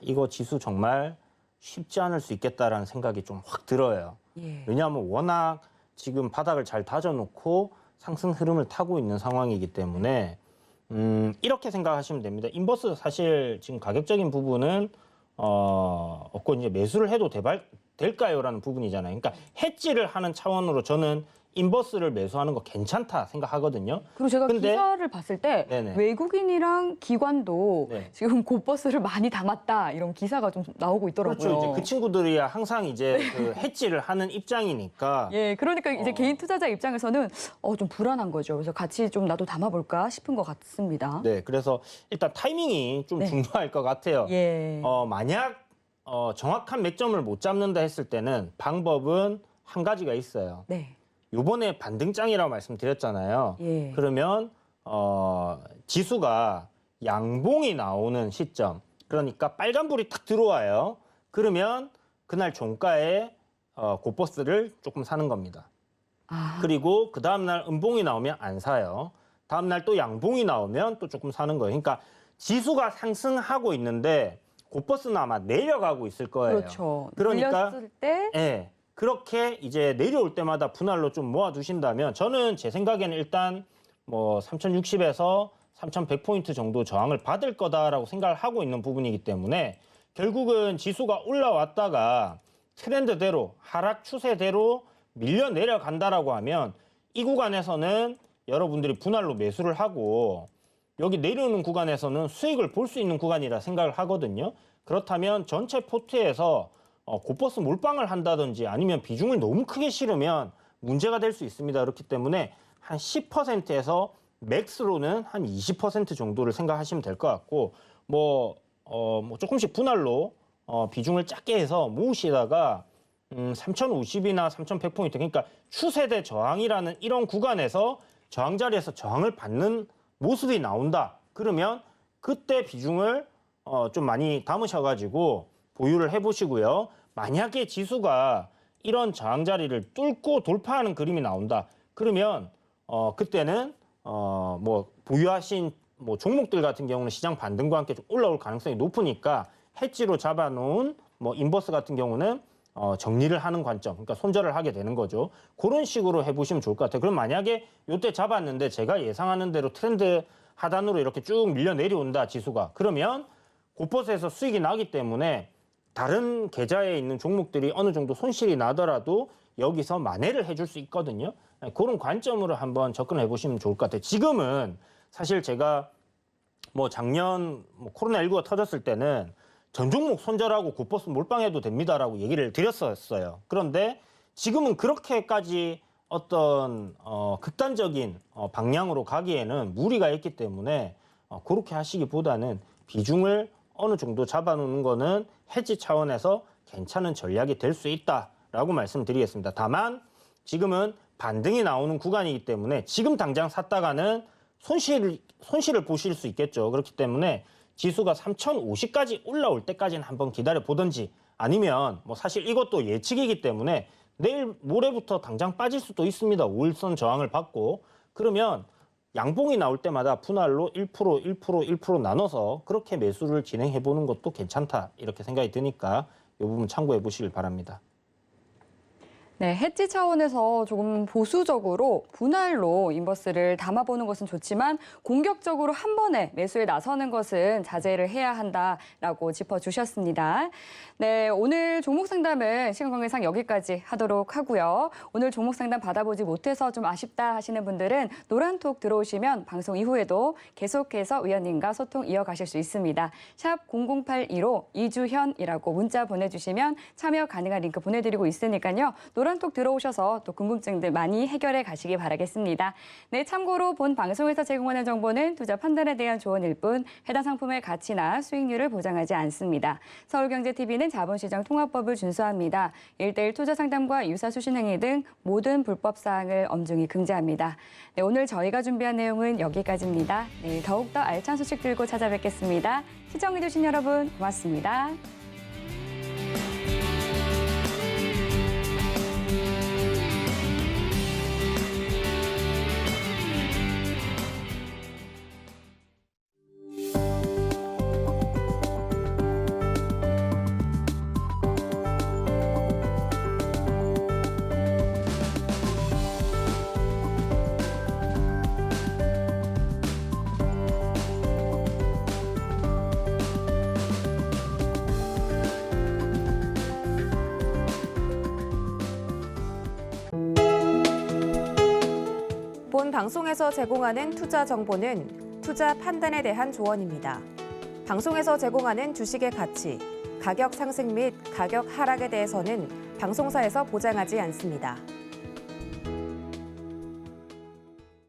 이거 지수 정말 쉽지 않을 수 있겠다라는 생각이 좀 확 들어요. 예. 왜냐하면 워낙 지금 바닥을 잘 다져놓고 상승 흐름을 타고 있는 상황이기 때문에 이렇게 생각하시면 됩니다. 인버스 사실 지금 가격적인 부분은 없고 이제 매수를 해도 될까요라는 부분이잖아요. 그러니까 해지를 하는 차원으로 저는 인버스를 매수하는 거 괜찮다 생각하거든요. 그리고 제가 근데- 기사를 봤을 때 네네. 외국인이랑 기관도 네. 지금 곧버스를 많이 담았다 이런 기사가 좀 나오고 있더라고요. 그렇죠. 이제 그 친구들이야 항상 이제 그 해지를 하는 입장이니까. 예, 그러니까 이제 개인 투자자 입장에서는 좀 불안한 거죠. 그래서 같이 좀 나도 담아볼까 싶은 것 같습니다. 네, 그래서 일단 타이밍이 좀 네. 중요할 것 같아요. 예. 만약 정확한 맥점을 못 잡는다 했을 때는 방법은 한 가지가 있어요. 네. 요번에 반등장이라고 말씀드렸잖아요. 예. 그러면 지수가 양봉이 나오는 시점, 그러니까 빨간불이 탁 들어와요. 그러면 그날 종가에 곧버스를 조금 사는 겁니다. 아, 그리고 그 다음날 음봉이 나오면 안 사요. 다음날 또 양봉이 나오면 또 조금 사는 거예요. 그러니까 지수가 상승하고 있는데 곧버스는 아마 내려가고 있을 거예요. 그렇죠. 그러니까 눌렸을 때 예, 그렇게 이제 내려올 때마다 분할로 좀 모아두신다면 저는 제 생각에는 일단 뭐 3060에서 3100포인트 정도 저항을 받을 거다라고 생각을 하고 있는 부분이기 때문에 결국은 지수가 올라왔다가 트렌드대로 하락 추세대로 밀려 내려간다라고 하면 이 구간에서는 여러분들이 분할로 매수를 하고 여기 내려오는 구간에서는 수익을 볼 수 있는 구간이라 생각을 하거든요. 그렇다면 전체 포트에서 곧버스 몰빵을 한다든지 아니면 비중을 너무 크게 실으면 문제가 될 수 있습니다. 그렇기 때문에 한 10%에서 맥스로는 한 20% 정도를 생각하시면 될 것 같고 뭐 조금씩 분할로 비중을 작게 해서 모으시다가 3050이나 3100포인트 그러니까 추세대 저항이라는 이런 구간에서 저항 자리에서 저항을 받는 모습이 나온다. 그러면 그때 비중을 좀 많이 담으셔가지고 보유를 해보시고요. 만약에 지수가 이런 저항 자리를 뚫고 돌파하는 그림이 나온다. 그러면 그때는 뭐 보유하신 뭐 종목들 같은 경우는 시장 반등과 함께 좀 올라올 가능성이 높으니까 해지로 잡아놓은 뭐 인버스 같은 경우는 정리를 하는 관점, 그러니까 손절을 하게 되는 거죠. 그런 식으로 해보시면 좋을 것 같아요. 그럼 만약에 이때 잡았는데 제가 예상하는 대로 트렌드 하단으로 이렇게 쭉 밀려 내려온다 지수가. 그러면 곧버스에서 수익이 나기 때문에 다른 계좌에 있는 종목들이 어느 정도 손실이 나더라도 여기서 만회를 해줄 수 있거든요. 그런 관점으로 한번 접근해 보시면 좋을 것 같아요. 지금은 사실 제가 뭐 작년 코로나19가 터졌을 때는 전 종목 손절하고 곧버스 몰빵해도 됩니다라고 얘기를 드렸었어요. 그런데 지금은 그렇게까지 어떤 극단적인 방향으로 가기에는 무리가 있기 때문에 그렇게 하시기보다는 비중을 어느 정도 잡아놓는 거는 해지 차원에서 괜찮은 전략이 될 수 있다라고 말씀드리겠습니다. 다만 지금은 반등이 나오는 구간이기 때문에 지금 당장 샀다가는 손실을 보실 수 있겠죠. 그렇기 때문에 지수가 3050까지 올라올 때까지는 한번 기다려 보든지 아니면 뭐 사실 이것도 예측이기 때문에 내일 모레부터 당장 빠질 수도 있습니다. 5일선 저항을 받고 그러면 양봉이 나올 때마다 분할로 1%, 1%, 1% 나눠서 그렇게 매수를 진행해 보는 것도 괜찮다 이렇게 생각이 드니까 이 부분 참고해 보시길 바랍니다. 네, 해지 차원에서 조금 보수적으로 분할로 인버스를 담아보는 것은 좋지만 공격적으로 한 번에 매수에 나서는 것은 자제를 해야 한다라고 짚어주셨습니다. 네, 오늘 종목 상담은 시간 관계상 여기까지 하도록 하고요. 오늘 종목 상담 받아보지 못해서 좀 아쉽다 하시는 분들은 노란톡 들어오시면 방송 이후에도 계속해서 위원님과 소통 이어가실 수 있습니다. 샵 0082로 이주현이라고 문자 보내주시면 참여 가능한 링크 보내드리고 있으니까요. 노란톡 들어오셔서 또 궁금증들 많이 해결해 가시기 바라겠습니다. 네, 참고로 본 방송에서 제공하는 정보는 투자 판단에 대한 조언일 뿐 해당 상품의 가치나 수익률을 보장하지 않습니다. 서울경제TV는 자본시장 통합법을 준수합니다. 1:1 투자 상담과 유사 수신 행위 등 모든 불법 사항을 엄중히 금지합니다. 네, 오늘 저희가 준비한 내용은 여기까지입니다. 내일 더욱더 알찬 소식 들고 찾아뵙겠습니다. 시청해주신 여러분 고맙습니다. 본 방송에서 제공하는 투자 정보는 투자 판단에 대한 조언입니다. 방송에서 제공하는 주식의 가치, 가격 상승 및 가격 하락에 대해서는 방송사에서 보장하지 않습니다.